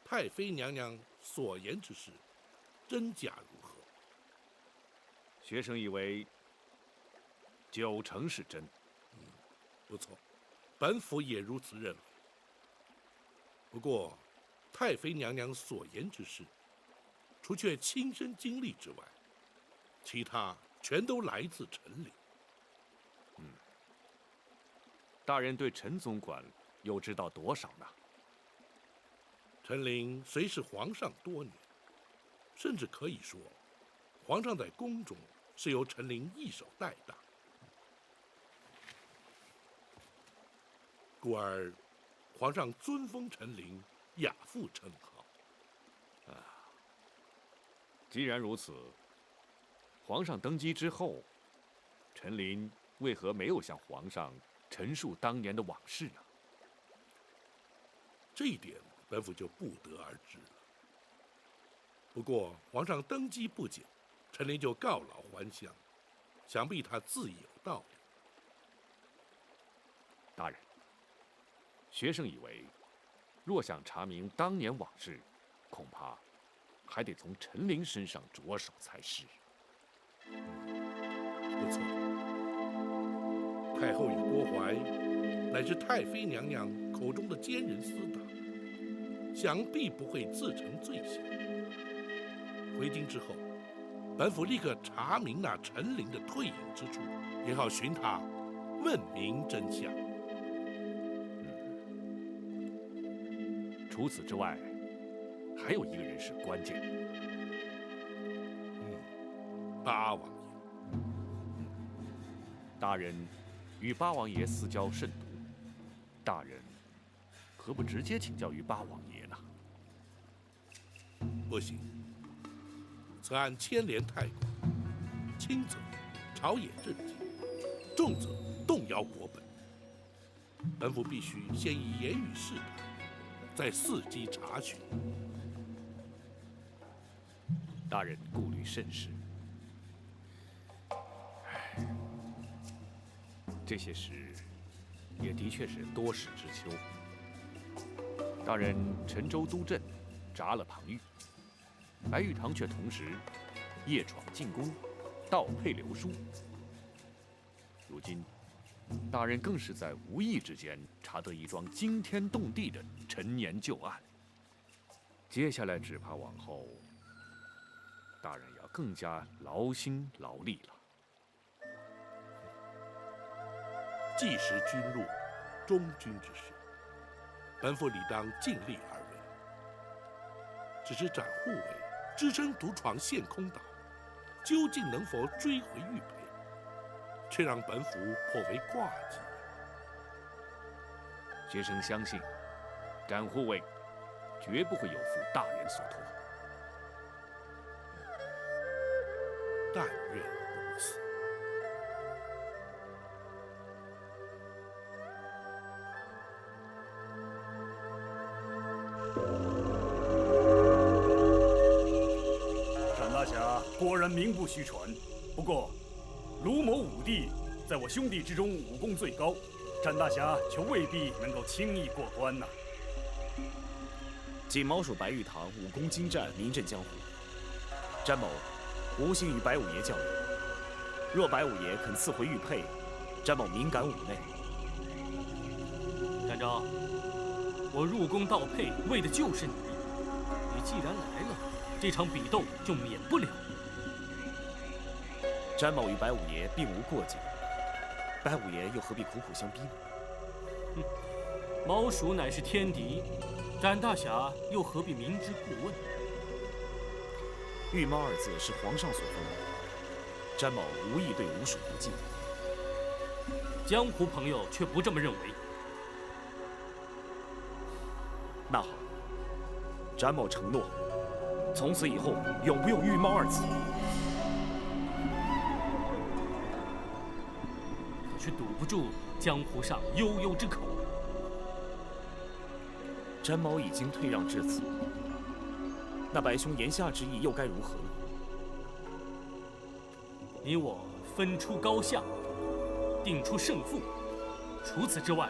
太妃娘娘所言之事，真假如何？学生以为90%是真。不错，本府也如此认为。不过，太妃娘娘所言之事，除却亲身经历之外，其他全都来自陈琳。大人对陈总管又知道多少呢？陈琳虽是皇上多年，甚至可以说，皇上在宫中是由陈琳一手带大。故而，皇上尊封陈琳亚父称号。既然如此，皇上登基之后，陈琳为何没有向皇上陈述当年的往事呢？这一点，本府就不得而知了。不过，皇上登基不久，陈琳就告老还乡，想必他自有道理。大人，学生以为，若想查明当年往事，恐怕还得从陈琳身上着手才是。不错，太后与郭槐，乃是太妃娘娘口中的奸人私党，想必不会自成罪行。回京之后，本府立刻查明那陈琳的退隐之处，也好寻他问明真相。除此之外，还有一个人是关键的。八王爷。大人与八王爷私交甚笃，大人何不直接请教于八王爷呢？不行，此案牵连太广，轻则朝野震惊，重则动摇国本。本府必须先以言语试探，再伺机查询。大人顾虑甚是。这些事也的确是多事之秋。大人陈州督镇铡了庞玉，白玉堂却同时夜闯进宫，盗配流书。如今，大人更是在无意之间查得一桩惊天动地的陈年旧案。接下来只怕往后，大人要更加劳心劳力了。既识君路，忠君之事，本府理当尽力而为。只是展护卫只身独闯陷空岛，究竟能否追回玉佩，却让本府颇为挂记。学生相信，展护卫绝不会有负大人所托。但愿如此。展大侠果然名不虚传，不过卢某武弟在我兄弟之中武功最高，展大侠却未必能够轻易过关呐。锦毛鼠白玉堂武功精湛，名震江湖。詹某无心与白五爷较量，若白五爷肯赐回玉佩，詹某敏感五内。展昭，我入宫盗佩，为的就是你。你既然来了，这场比斗就免不了。詹某与白五爷并无过节，白五爷又何必苦苦相逼呢？哼，毛鼠乃是天敌，展大侠又何必明知故问？玉猫二字是皇上所封的，詹某无意对吴蜀不敬。江湖朋友却不这么认为。那好，詹某承诺，从此以后永不用玉猫二字。可却堵不住江湖上悠悠之口。詹某已经退让至此，那白兄言下之意又该如何呢？你我分出高下，定出胜负。除此之外，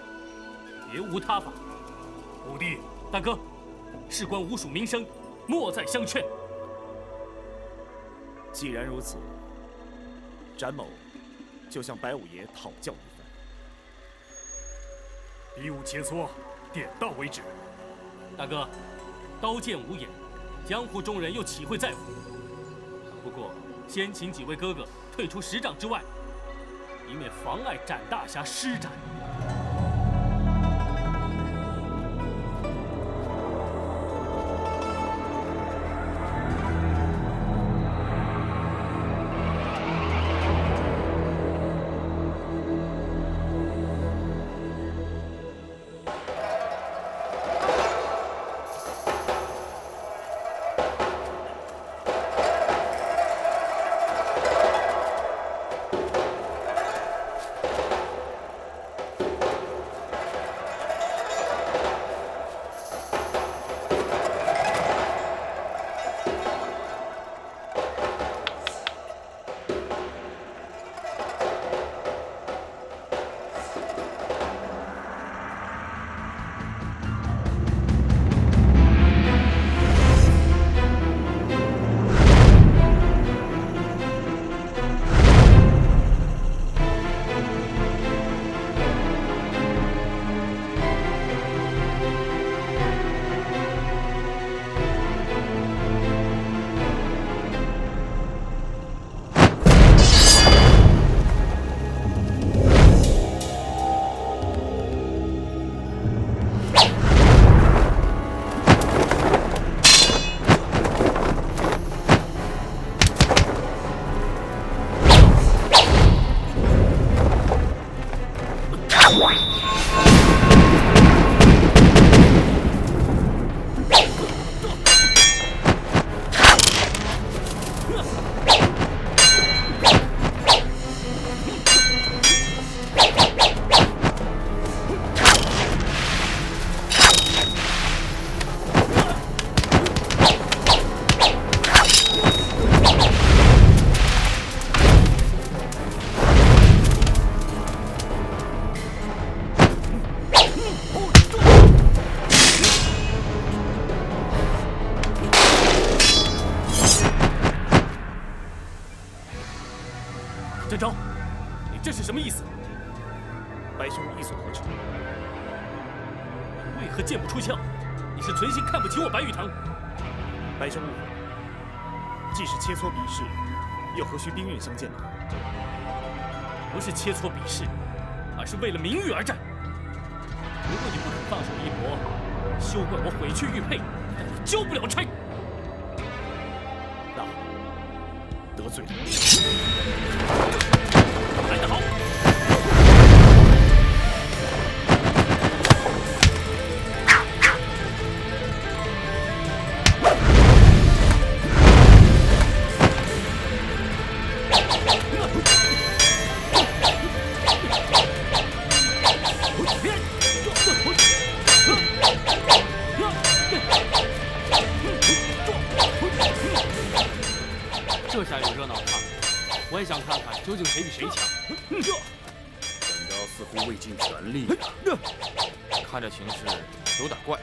别无他法。武帝，大哥，事关吴蜀名声，莫再相劝。既然如此，展某就向白五爷讨教一番。比武切磋，点到为止。大哥，刀剑无眼，江湖中人又岂会在乎？不过，先请几位哥哥退出10丈之外，以免妨碍展大侠施展。郑昭，你这是什么意思？白兄意所何指？为何剑不出鞘？你是存心看不起我白玉堂？白兄误会，既是切磋比试，又何须兵刃相见呢？不是切磋比试，而是为了名誉而战。如果你不肯放手一搏，休怪我毁去玉佩，让你交不了差。那得罪了。来得好！这下有热闹看，我也想看看究竟谁比谁强。本昭似乎未尽全力呀，看这形势有点怪。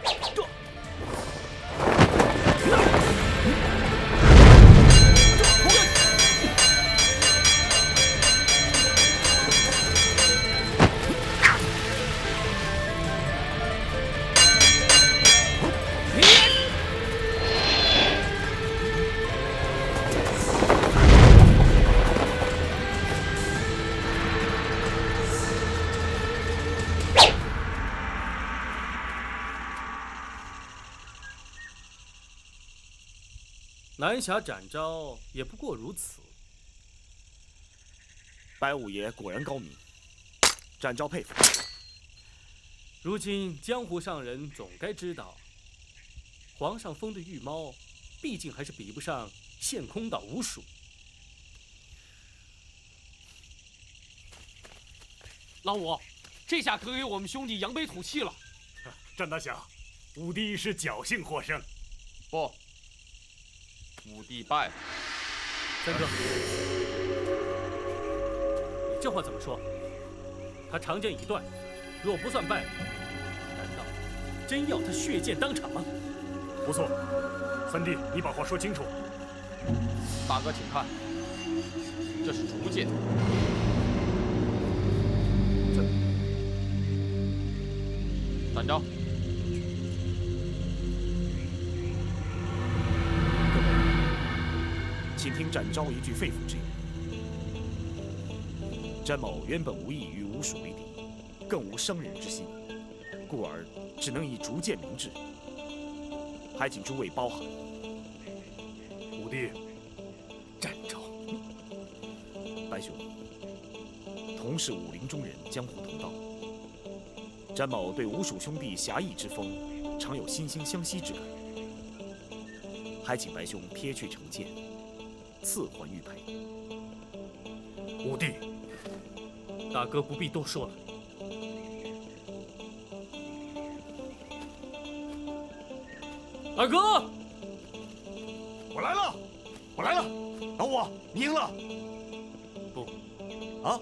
南侠展昭也不过如此。白五爷果然高明，展昭佩服。如今江湖上人总该知道，皇上封的御猫，毕竟还是比不上陷空岛吴蜀。老五，这下可给我们兄弟扬眉吐气了。战大侠，武帝是侥幸获胜。不，武帝败了。三哥，你这话怎么说？他长剑已断，若不算败，难道真要他血溅当场吗？不错，三弟，你把话说清楚。大哥，请看，这是竹剑。展昭。各位，请听展昭一句肺腑之言。詹某原本无意与吴蜀为敌，更无伤人之心，故而只能以竹剑明志，还请诸位包涵。五弟，展昭，白兄，同是武林中人，江湖同道。詹某对吴蜀兄弟侠义之风，常有惺惺相惜之感，还请白兄撇去成见，赐还玉佩。五弟。大哥不必多说了。二哥，我来了，我来了，老五，你赢了。不，啊，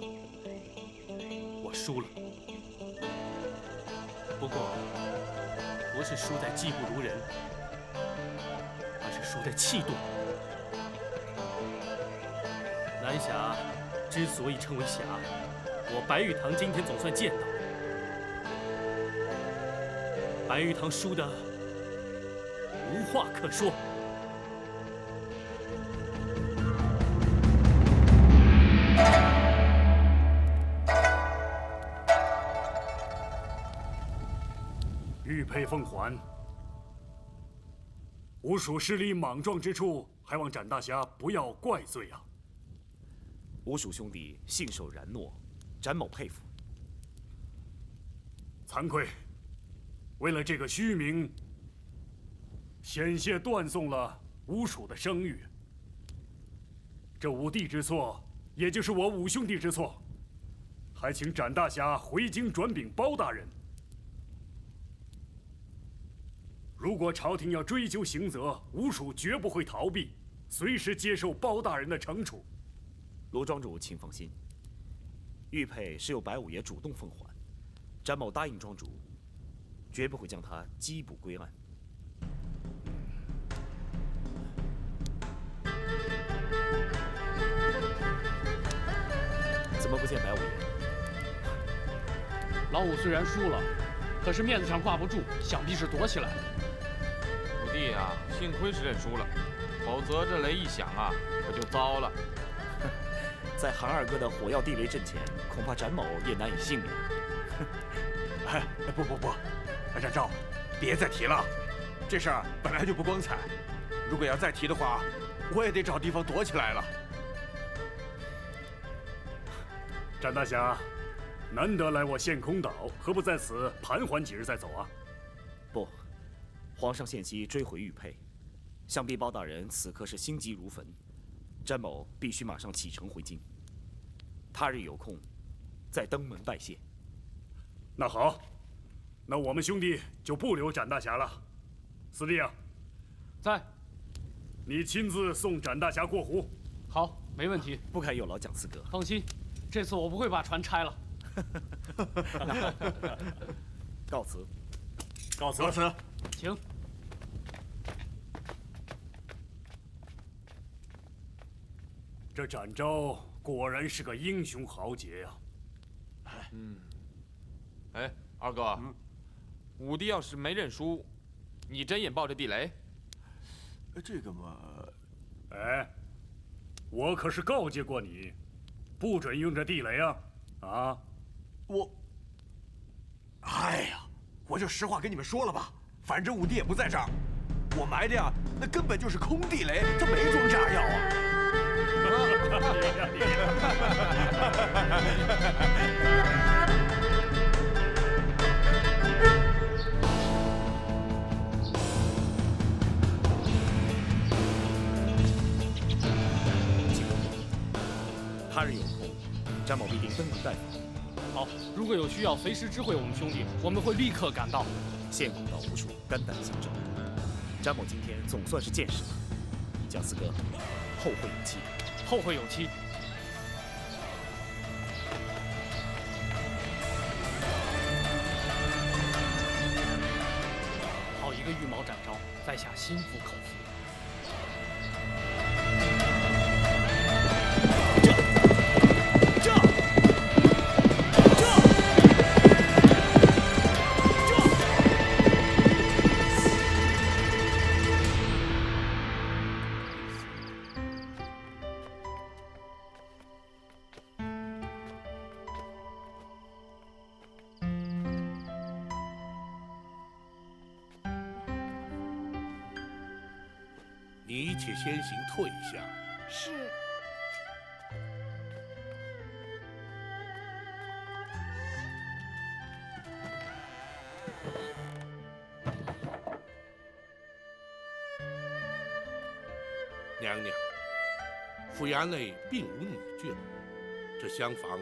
我输了。不过，不是输在技不如人，而是输在气度。南侠之所以称为侠，我白玉堂今天总算见到了。白玉堂输的无话可说。玉佩奉还。吴蜀势力莽撞之处，还望展大侠不要怪罪啊。吴蜀兄弟信守然诺，展某佩服。惭愧，为了这个虚名，险些断送了吴蜀的声誉。这五弟之错，也就是我五兄弟之错，还请展大侠回京转禀包大人。如果朝廷要追究刑责，吴蜀绝不会逃避，随时接受包大人的惩处。罗庄主，请放心，玉佩是由白五爷主动奉还，展某答应庄主，绝不会将他缉捕归案。怎么不见白五爷？老五虽然输了，可是面子上挂不住，想必是躲起来了。五弟啊，幸亏是认输了，否则这雷一响啊，可就糟了。在韩二哥的火药地雷阵前，恐怕展某也难以幸免。不，展昭，别再提了，这事儿本来就不光彩，如果要再提的话，我也得找地方躲起来了。展大侠，难得来我陷空岛，何不在此盘桓几日再走啊？不，皇上限期追回玉佩，想必包大人此刻是心急如焚，詹某必须马上启程回京。他日有空，再登门拜谢。那好，那我们兄弟就不留展大侠了。四弟啊，在。你亲自送展大侠过湖。好，没问题。不敢有劳蒋四哥。放心，这次我不会把船拆了。告辞。告辞。请。这展昭果然是个英雄豪杰呀！哎，二哥，五弟要是没认输，你真眼抱着地雷？这个嘛，哎，我可是告诫过你，不准用这地雷啊！啊，哎呀，我就实话跟你们说了吧，反正五弟也不在这儿，我埋的呀，那根本就是空地雷，它没装炸药啊！他日有空，詹某必定登门拜访。好，如果有需要，随时知会我们兄弟，我们会立刻赶到。陷空岛无数，肝胆相照。詹某今天总算是见识了。蒋四哥，后会有期。后会有期。在下心服口服。你且先行退下。是。娘娘，府衙内并无女眷，这厢房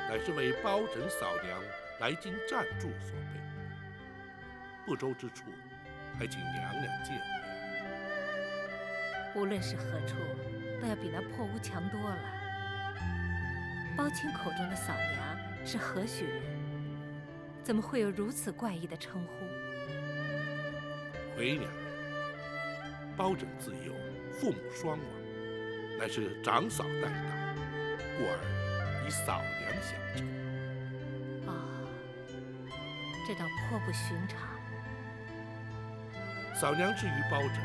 乃是为包拯嫂娘来京暂住所备。不周之处，还请娘娘见谅。无论是何处，都要比那破屋强多了。包钦口中的嫂娘是何许人？怎么会有如此怪异的称呼？回娘娘，包拯自幼父母双亡，乃是长嫂带大，故而以嫂娘相称。这倒颇不寻常。嫂娘至于包拯，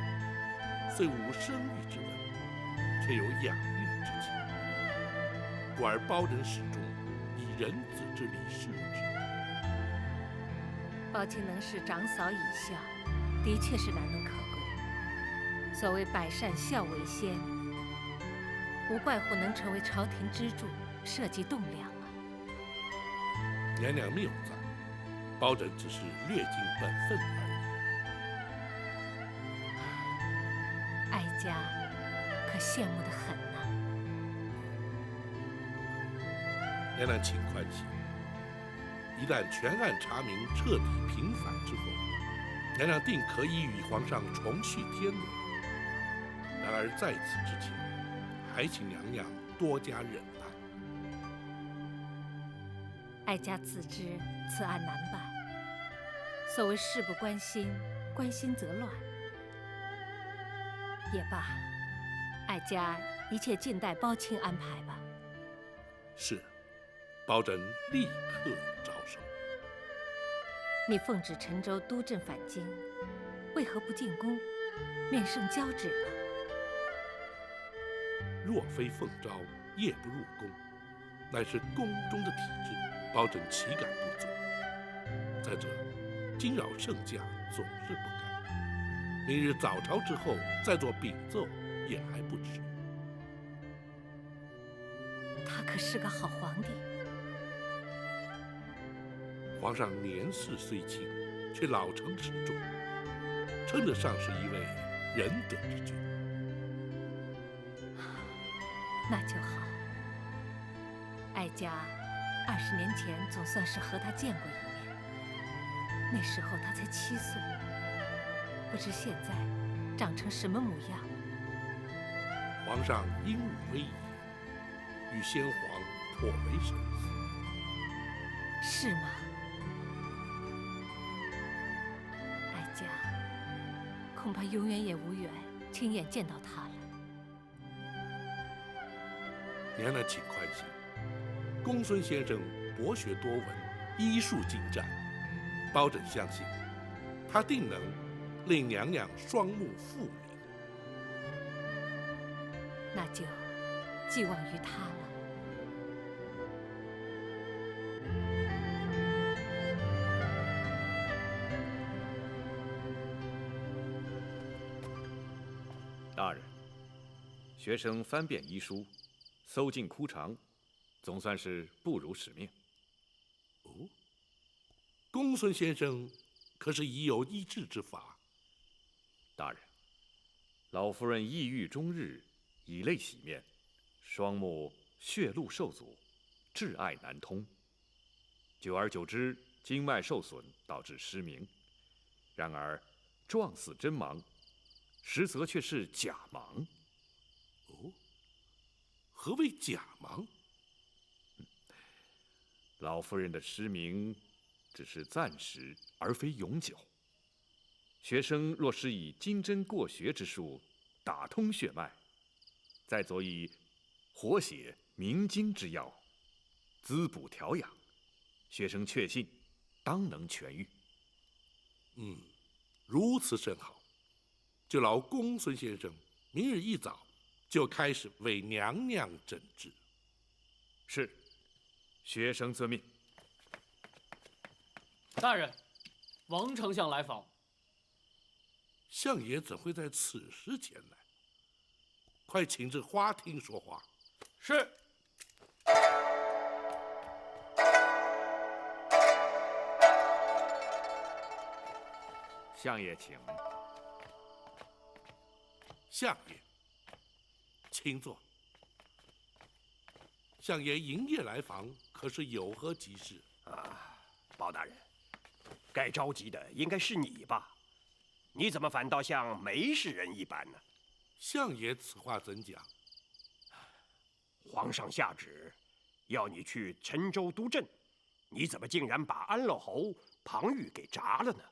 虽无生育之能，却有养育之情，故而包拯始终以人子之礼视之。包钦能视长嫂以孝，的确是难能可贵。所谓百善孝为先，无怪乎能成为朝廷支柱，社稷栋梁啊。娘娘谬赞，包拯只是略尽本分而已。哀家可羡慕得很呐。娘娘请宽心，一旦全案查明，彻底平反之后，娘娘定可以与皇上重续天伦。然而在此之前，还请娘娘多加忍耐。哀家自知此案难办，所谓事不关心，关心则乱。也罢，哀家一切尽待包钦安排吧。是，包拯立刻招手。你奉旨陈州督镇返京，为何不进宫，面圣交旨呢？若非奉诏，夜不入宫，乃是宫中的体制，包拯岂敢不遵？再者，惊扰圣驾总是不该。明日早朝之后再做禀奏，也还不迟。他可是个好皇帝。皇上年事虽轻，却老成持重，称得上是一位仁德之君。那就好。哀家20年前总算是和他见过一面，那时候他才7岁，不知现在长成什么模样。皇上英武威仪，与先皇颇为神似。是吗？哀家恐怕永远也无缘亲眼见到他了。娘娘请宽心，公孙先生博学多闻，医术精湛，包拯相信，他定能令娘娘双目复明。那就寄望于他了。大人，学生翻遍医书，搜尽枯肠，总算是不辱使命。哦，公孙先生可是已有医治之法？大人，老夫人抑郁终日，以泪洗面，双目血路受阻，挚爱难通。久而久之，经脉受损，导致失明。然而状似真盲，实则却是假盲。哦，何谓假盲？老夫人的失明只是暂时，而非永久。学生若是以金针过穴之术打通血脉，再佐以活血明经之药，滋补调养，学生确信当能痊愈。如此甚好，就劳公孙先生明日一早就开始为娘娘诊治。是，学生遵命。大人，王丞相来访。相爷怎会在此时前来？快请至花厅说话。是。相爷请。相爷，请坐。相爷营夜来访，可是有何急事？包大人，该着急的应该是你吧？你怎么反倒像没事人一般呢？相爷此话怎讲？皇上下旨，要你去陈州督阵，你怎么竟然把安乐侯庞玉给铡了呢？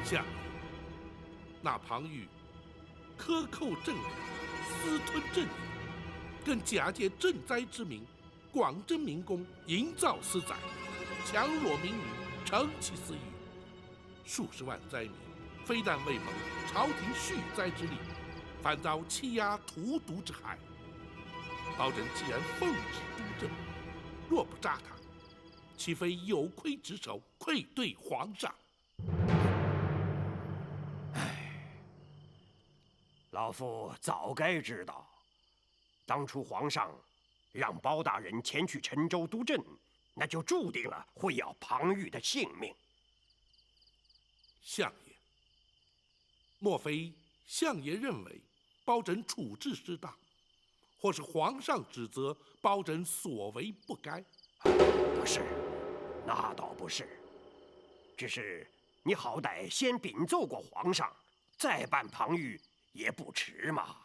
相爷，那庞玉克扣政粮，私吞朕业，更假借赈灾之名，广征民工，营造私宰，强裸民女，成其私欲。数十万灾民，非但未蒙朝廷恤灾之力，反遭欺压荼毒之害。包拯既然奉旨督政，若不扎他，岂非有亏职守，愧对皇上？老夫早该知道，当初皇上让包大人前去陈州督阵，那就注定了会要庞玉的性命。相爷，莫非相爷认为包拯处置失当，或是皇上指责包拯所为不该？不是，那倒不是，只是你好歹先禀奏过皇上，再办庞玉也不迟嘛。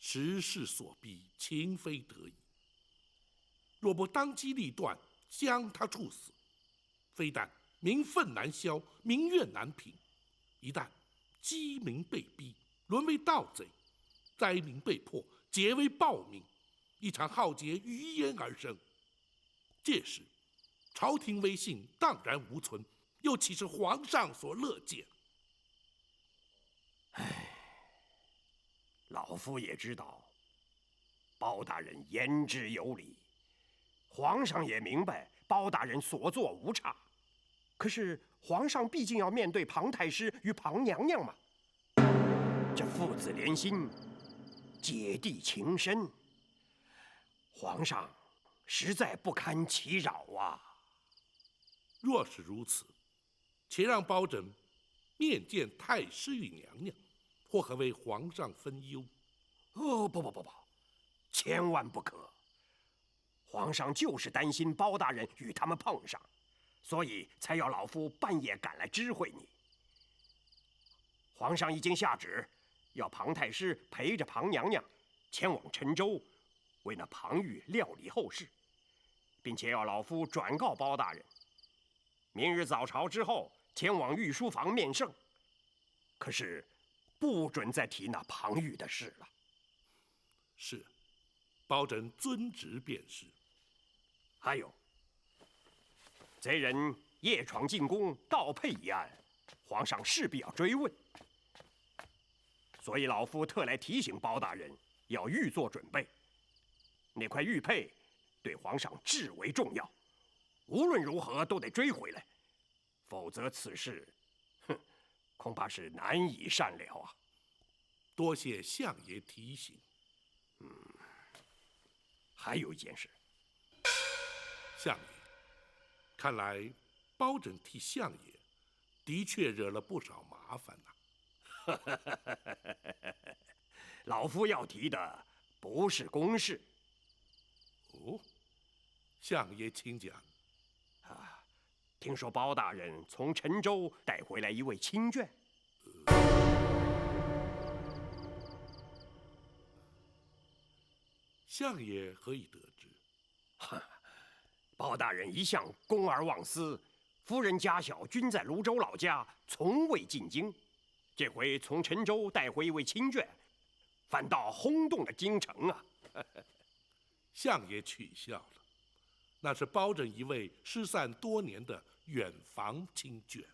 时势所逼，情非得已。若不当机立断将他处死，非但民愤难消，民怨难平，一旦饥民被逼，沦为盗贼，灾民被迫结为暴民，一场浩劫于焉而生。届时，朝廷威信荡然无存，又岂是皇上所乐见？老夫也知道，包大人言之有理，皇上也明白包大人所作无差。可是皇上毕竟要面对庞太师与庞娘娘嘛，这父子连心，姐弟情深，皇上实在不堪其扰啊。若是如此，且让包拯面见太师与娘娘，或可为皇上分忧。不，千万不可！皇上就是担心包大人与他们碰上，所以才要老夫半夜赶来知会你。皇上已经下旨，要庞太师陪着庞娘娘前往陈州，为那庞玉料理后事，并且要老夫转告包大人，明日早朝之后前往御书房面圣。可是不准再提那庞玉的事了。是，包拯遵旨便是。还有，贼人夜闯进宫盗佩一案，皇上势必要追问，所以老夫特来提醒包大人，要预做准备。那块玉佩对皇上至为重要，无论如何都得追回来，否则此事，恐怕是难以善了啊。多谢相爷提醒。还有一件事，相爷，看来包拯替相爷的确惹了不少麻烦呐。老夫要提的不是公事。哦，相爷请讲。听说包大人从陈州带回来一位亲眷。相爷何以得知？包大人一向公而忘私，夫人家小均在泸州老家，从未进京。这回从陈州带回一位亲眷，反倒轰动了京城啊！相爷取笑了，那是包拯一位失散多年的远房亲眷。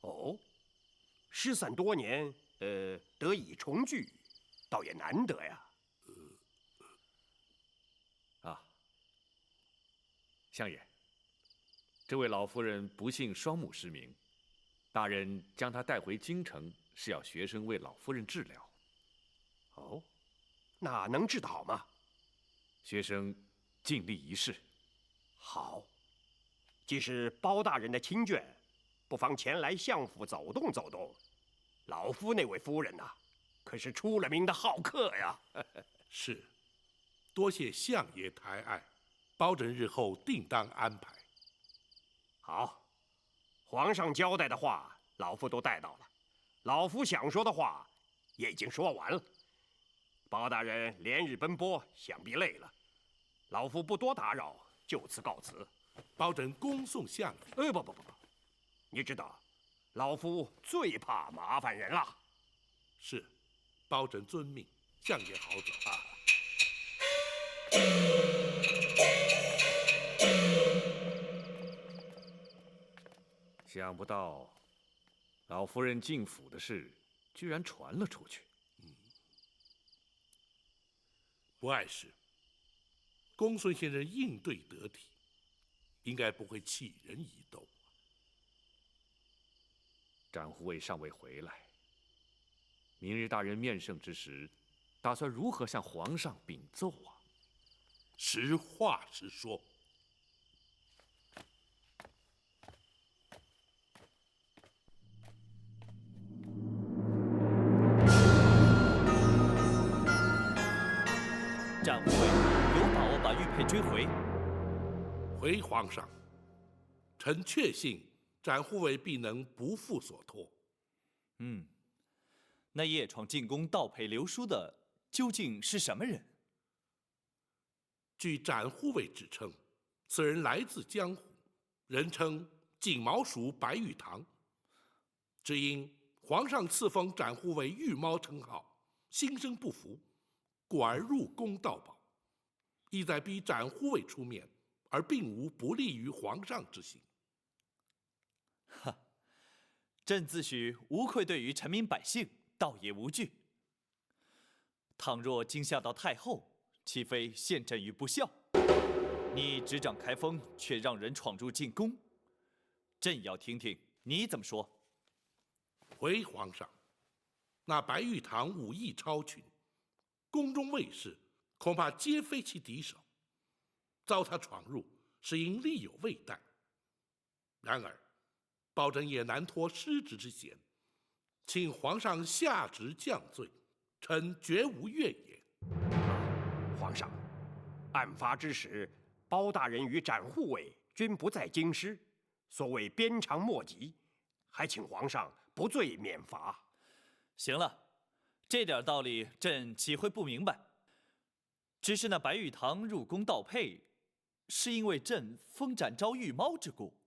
哦，失散多年，得以重聚，倒也难得呀。相爷，这位老夫人不幸双目失明，大人将她带回京城，是要学生为老夫人治疗。哦，那能治得好吗？学生尽力一试。好，既是包大人的亲眷，不妨前来相府走动走动。老夫那位夫人呐，可是出了名的好客呀。是，多谢相爷抬爱。包拯日后定当安排。好，皇上交代的话，老夫都带到了。老夫想说的话，也已经说完了。包大人连日奔波，想必累了，老夫不多打扰，就此告辞。包拯恭送相爷。不，你知道，老夫最怕麻烦人了。是，包拯遵命，相爷好走啊。想不到，老夫人进府的事居然传了出去。不碍事。公孙先生应对得体，应该不会弃人以斗。展护卫尚未回来，明日大人面圣之时，打算如何向皇上禀奏啊？实话实说。展护卫有把握把玉佩追回？回皇上，臣确信展护卫必能不负所托。那夜闯进宫盗佩流书的究竟是什么人？据展护卫指称，此人来自江湖，人称锦毛鼠白玉堂。只因皇上赐封展护卫玉猫称号，心生不服，故而入宫盗宝，意在逼展护卫出面，而并无不利于皇上之行。朕自诩无愧对于臣民百姓，倒也无惧。倘若惊吓到太后，岂非陷朕于不孝？你执掌开封，却让人闯入进宫，朕要听听你怎么说。回皇上，那白玉堂武艺超群，宫中卫士恐怕皆非其敌手，遭他闯入，是因力有未逮。然而，包拯也难脱失职之嫌，请皇上下旨降罪，臣绝无怨言。皇上，案发之时，包大人与展护卫均不在京师，所谓鞭长莫及，还请皇上不罪免罚。行了，这点道理朕岂会不明白？只是那白玉堂入宫盗佩，是因为朕封展昭玉猫之故，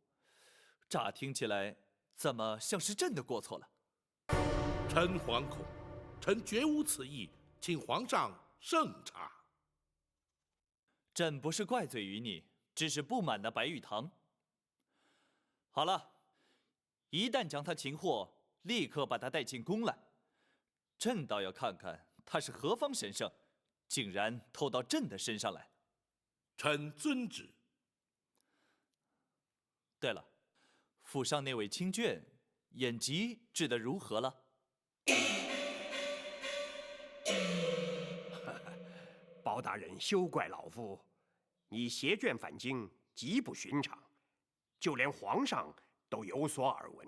乍听起来怎么像是朕的过错了？臣惶恐，臣绝无此意，请皇上慎查。朕不是怪罪于你，只是不满那白玉堂。好了，一旦将他擒获，立刻把他带进宫来。朕倒要看看他是何方神圣，竟然偷到朕的身上来。臣遵旨。对了，府上那位亲眷，眼疾治得如何了？包大人休怪老夫，你携眷返京极不寻常，就连皇上都有所耳闻。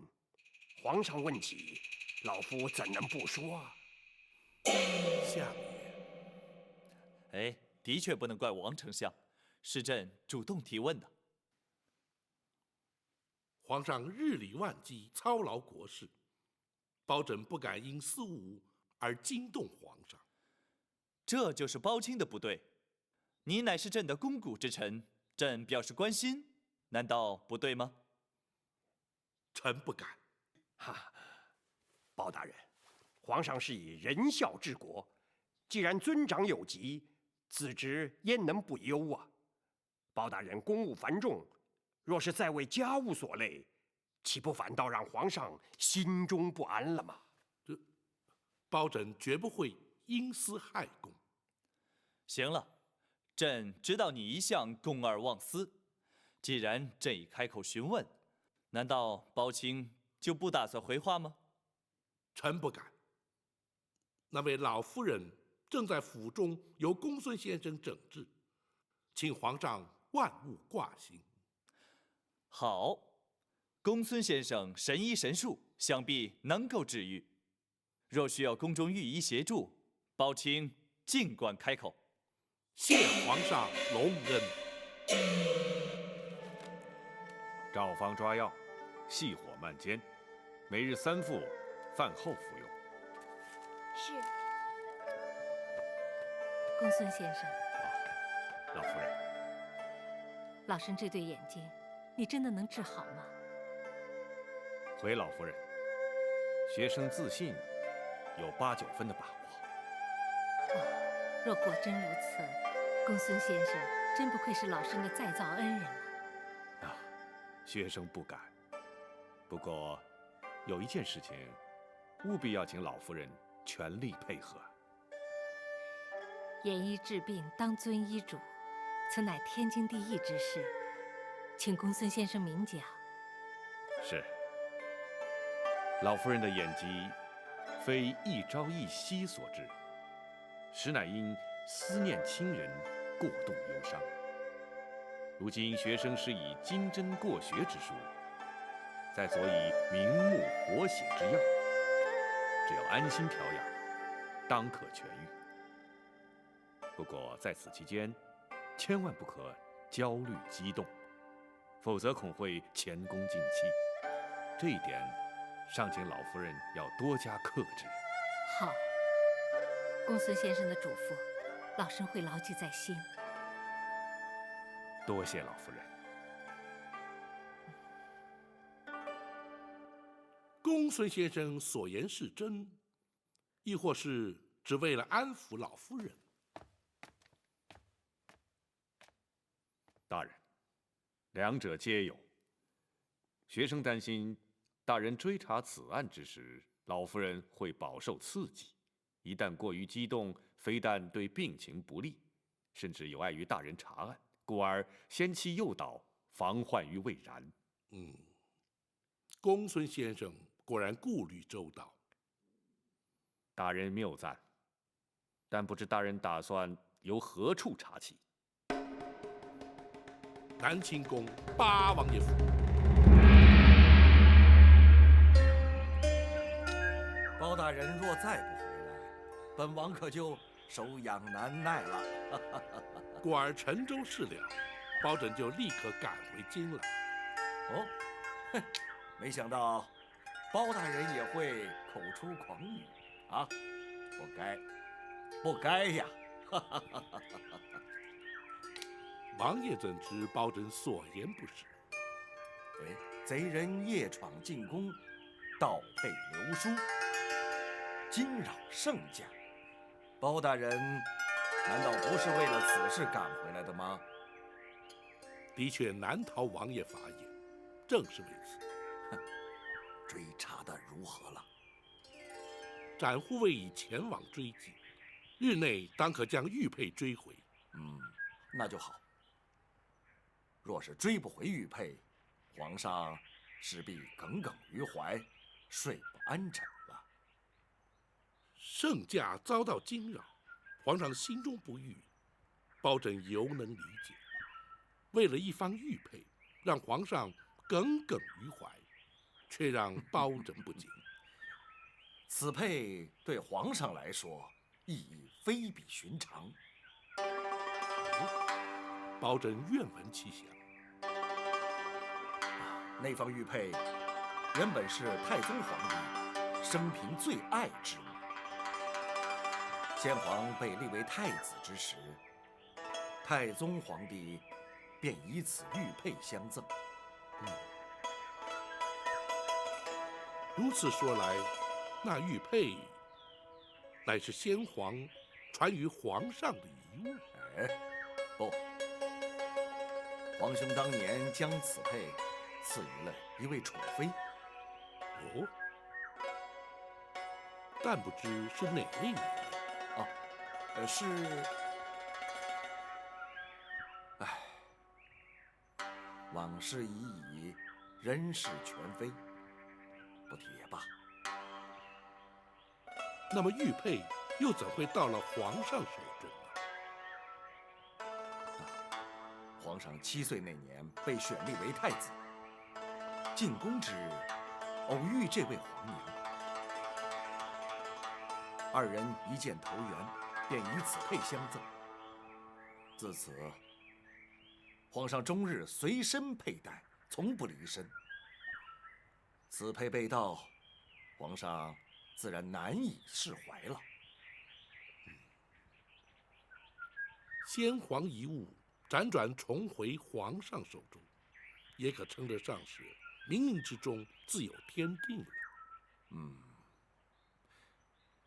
皇上问起，老夫怎能不说啊？相爷，哎，的确不能怪王丞相，是朕主动提问的。皇上日理万机，操劳国事，包拯不敢因私务而惊动皇上。这就是包钦的不对。你乃是朕的肱骨之臣，朕表示关心，难道不对吗？臣不敢。哈，包大人，皇上是以仁孝治国，既然尊长有疾，子侄焉能不忧啊？包大人公务繁重，若是再为家务所累，岂不反倒让皇上心中不安了吗？包拯绝不会因私害公。行了，朕知道你一向公而忘私。既然朕已开口询问，难道包卿就不打算回话吗？臣不敢。那位老夫人正在府中由公孙先生整治，请皇上万勿挂心。好，公孙先生神医神术，想必能够治愈。若需要宫中御医协助，包卿尽管开口。谢皇上隆恩。照方抓药，细火慢煎，每日3副，饭后服用。是。公孙先生，老夫人，老身这对眼睛，你真的能治好吗？回老夫人，学生自信有8、9分的把握。若果真如此，公孙先生真不愧是老身的再造恩人了。学生不敢。不过，有一件事情，务必要请老夫人全力配合。严医治病，当遵医嘱，此乃天经地义之事，请公孙先生明讲。是。老夫人的眼疾，非一朝一夕所致，实乃因思念亲人，过度忧伤。如今学生施以金针过血之术，再佐以明目活血之药，只要安心调养，当可痊愈。不过在此期间，千万不可焦虑激动，否则恐会前功尽弃。这一点，尚请老夫人要多加克制。好，公孙先生的嘱咐，老身会牢记在心。多谢老夫人。公孙先生所言是真，亦或是只为了安抚老夫人？大人，两者皆有。学生担心，大人追查此案之时，老夫人会饱受刺激，一旦过于激动，非但对病情不利，甚至有碍于大人查案，故而先期诱导，防患于未然。公孙先生果然顾虑周到。大人谬赞，但不知大人打算由何处查起？南清宫八王爷府。包大人若再不回来，本王可就手痒难耐了。果儿陈州事了，包拯就立刻赶回京了。哦，哼，没想到包大人也会口出狂语啊！不该，不该呀！王爷怎知包拯所言不实？贼人夜闯进宫，盗佩流书，惊扰圣驾。包大人难道不是为了此事赶回来的吗？的确难逃王爷法眼，正是为此。哼，追查的如何了？展护卫已前往追击，日内当可将玉佩追回。那就好。若是追不回玉佩，皇上势必耿耿于怀，睡不安枕了。圣驾遭到惊扰，皇上心中不悦，包拯犹能理解。为了一方玉佩，让皇上耿耿于怀，却让包拯不解。此佩对皇上来说意义非比寻常。包拯愿闻其详。那方玉佩原本是太宗皇帝生平最爱之物。先皇被立为太子之时，太宗皇帝便以此玉佩相赠。如此说来，那玉佩乃是先皇传于皇上的遗物。不，皇兄当年将此佩赐予了一位宠妃。哦，但不知是哪位人啊？是……唉，往事已矣，人事全非，不提也罢。那么玉佩又怎会到了皇上手中呢？皇上7岁那年被选立为太子，进宫之日，偶遇这位皇娘，二人一见投缘，便以此佩相赠。自此，皇上终日随身佩戴，从不离身。此佩被盗，皇上自然难以释怀了。先皇遗物辗转重回皇上手中，也可称得上是冥冥之中自有天定了。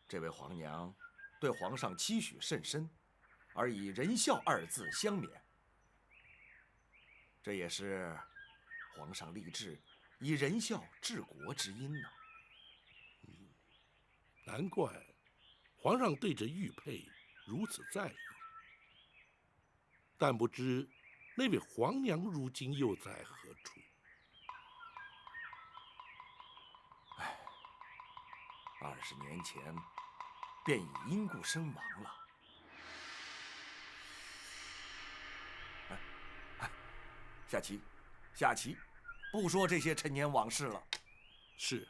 这位皇娘对皇上期许甚深，而以仁孝2字相勉，这也是皇上立志以仁孝治国之因呢。难怪皇上对这玉佩如此在意。但不知那位皇娘如今又在何处？20年前便已因故身亡了。下棋，下棋，不说这些陈年往事了。是。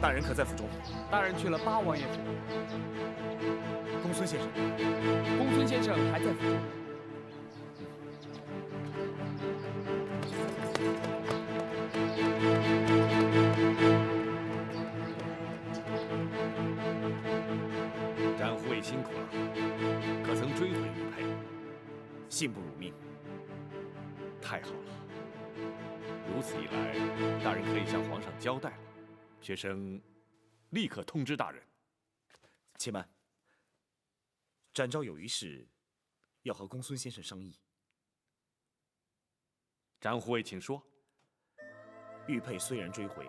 大人可在府中？大人去了8王爷府。公孙先生？公孙先生还在府中。展护卫辛苦了，可曾追回玉佩？信不辱命。太好了，如此一来，大人可以向皇上交代了。学生立刻通知大人。且慢，展昭有一事要和公孙先生商议。展护卫，请说。玉佩虽然追回，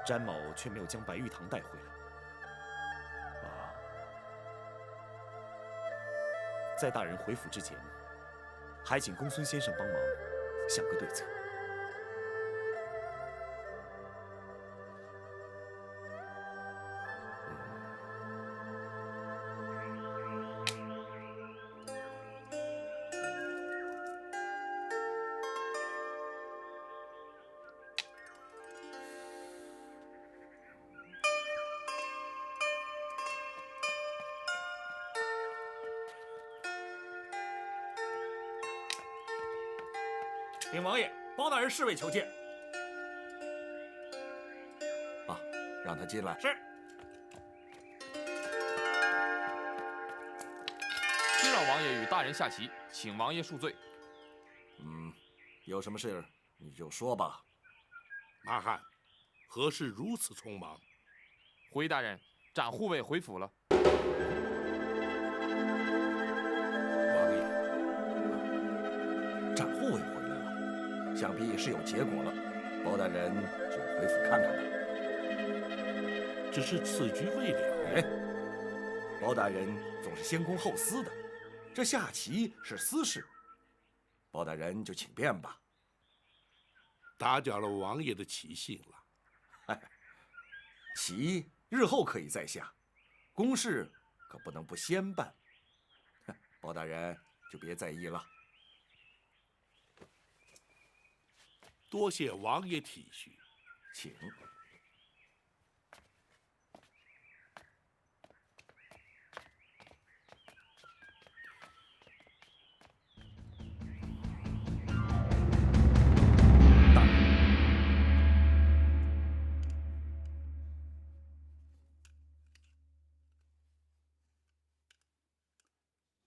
詹某却没有将白玉堂带回来。在大人回府之前，还请公孙先生帮忙想个对策。禀王爷，包大人侍卫求见。让他进来。是。xin让王爷与大人下棋，请王爷恕罪。有什么事你就说吧。马汉，何事如此匆忙？回大人，展护卫回府了。王爷，展护卫回来了。想必是有结果了，包大人就回府看看吧。只是此局未了。包大人总是先公后私的，这下棋是私事，包大人就请便吧。打搅了王爷的棋性了。棋日后可以再下，公事可不能不先办。包大人就别在意了。多谢王爷体恤，请。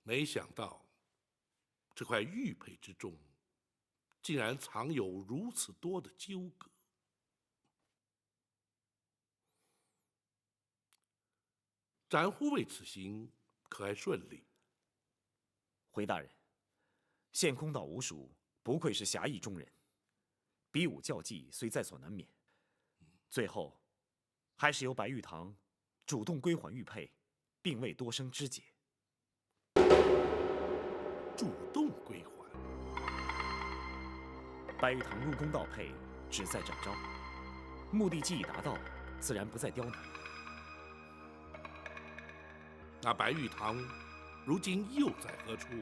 没想到，这块玉佩之中，竟然藏有如此多的纠葛。展护卫此行可还顺利？回大人，献空岛吴蜀不愧是侠义中人，比武较技虽在所难免，最后还是由白玉堂主动归还玉佩，并未多生枝节。主动归还。白玉堂入宫盗佩，旨在展昭，目的既已达到，自然不再刁难。那白玉堂如今又在何处？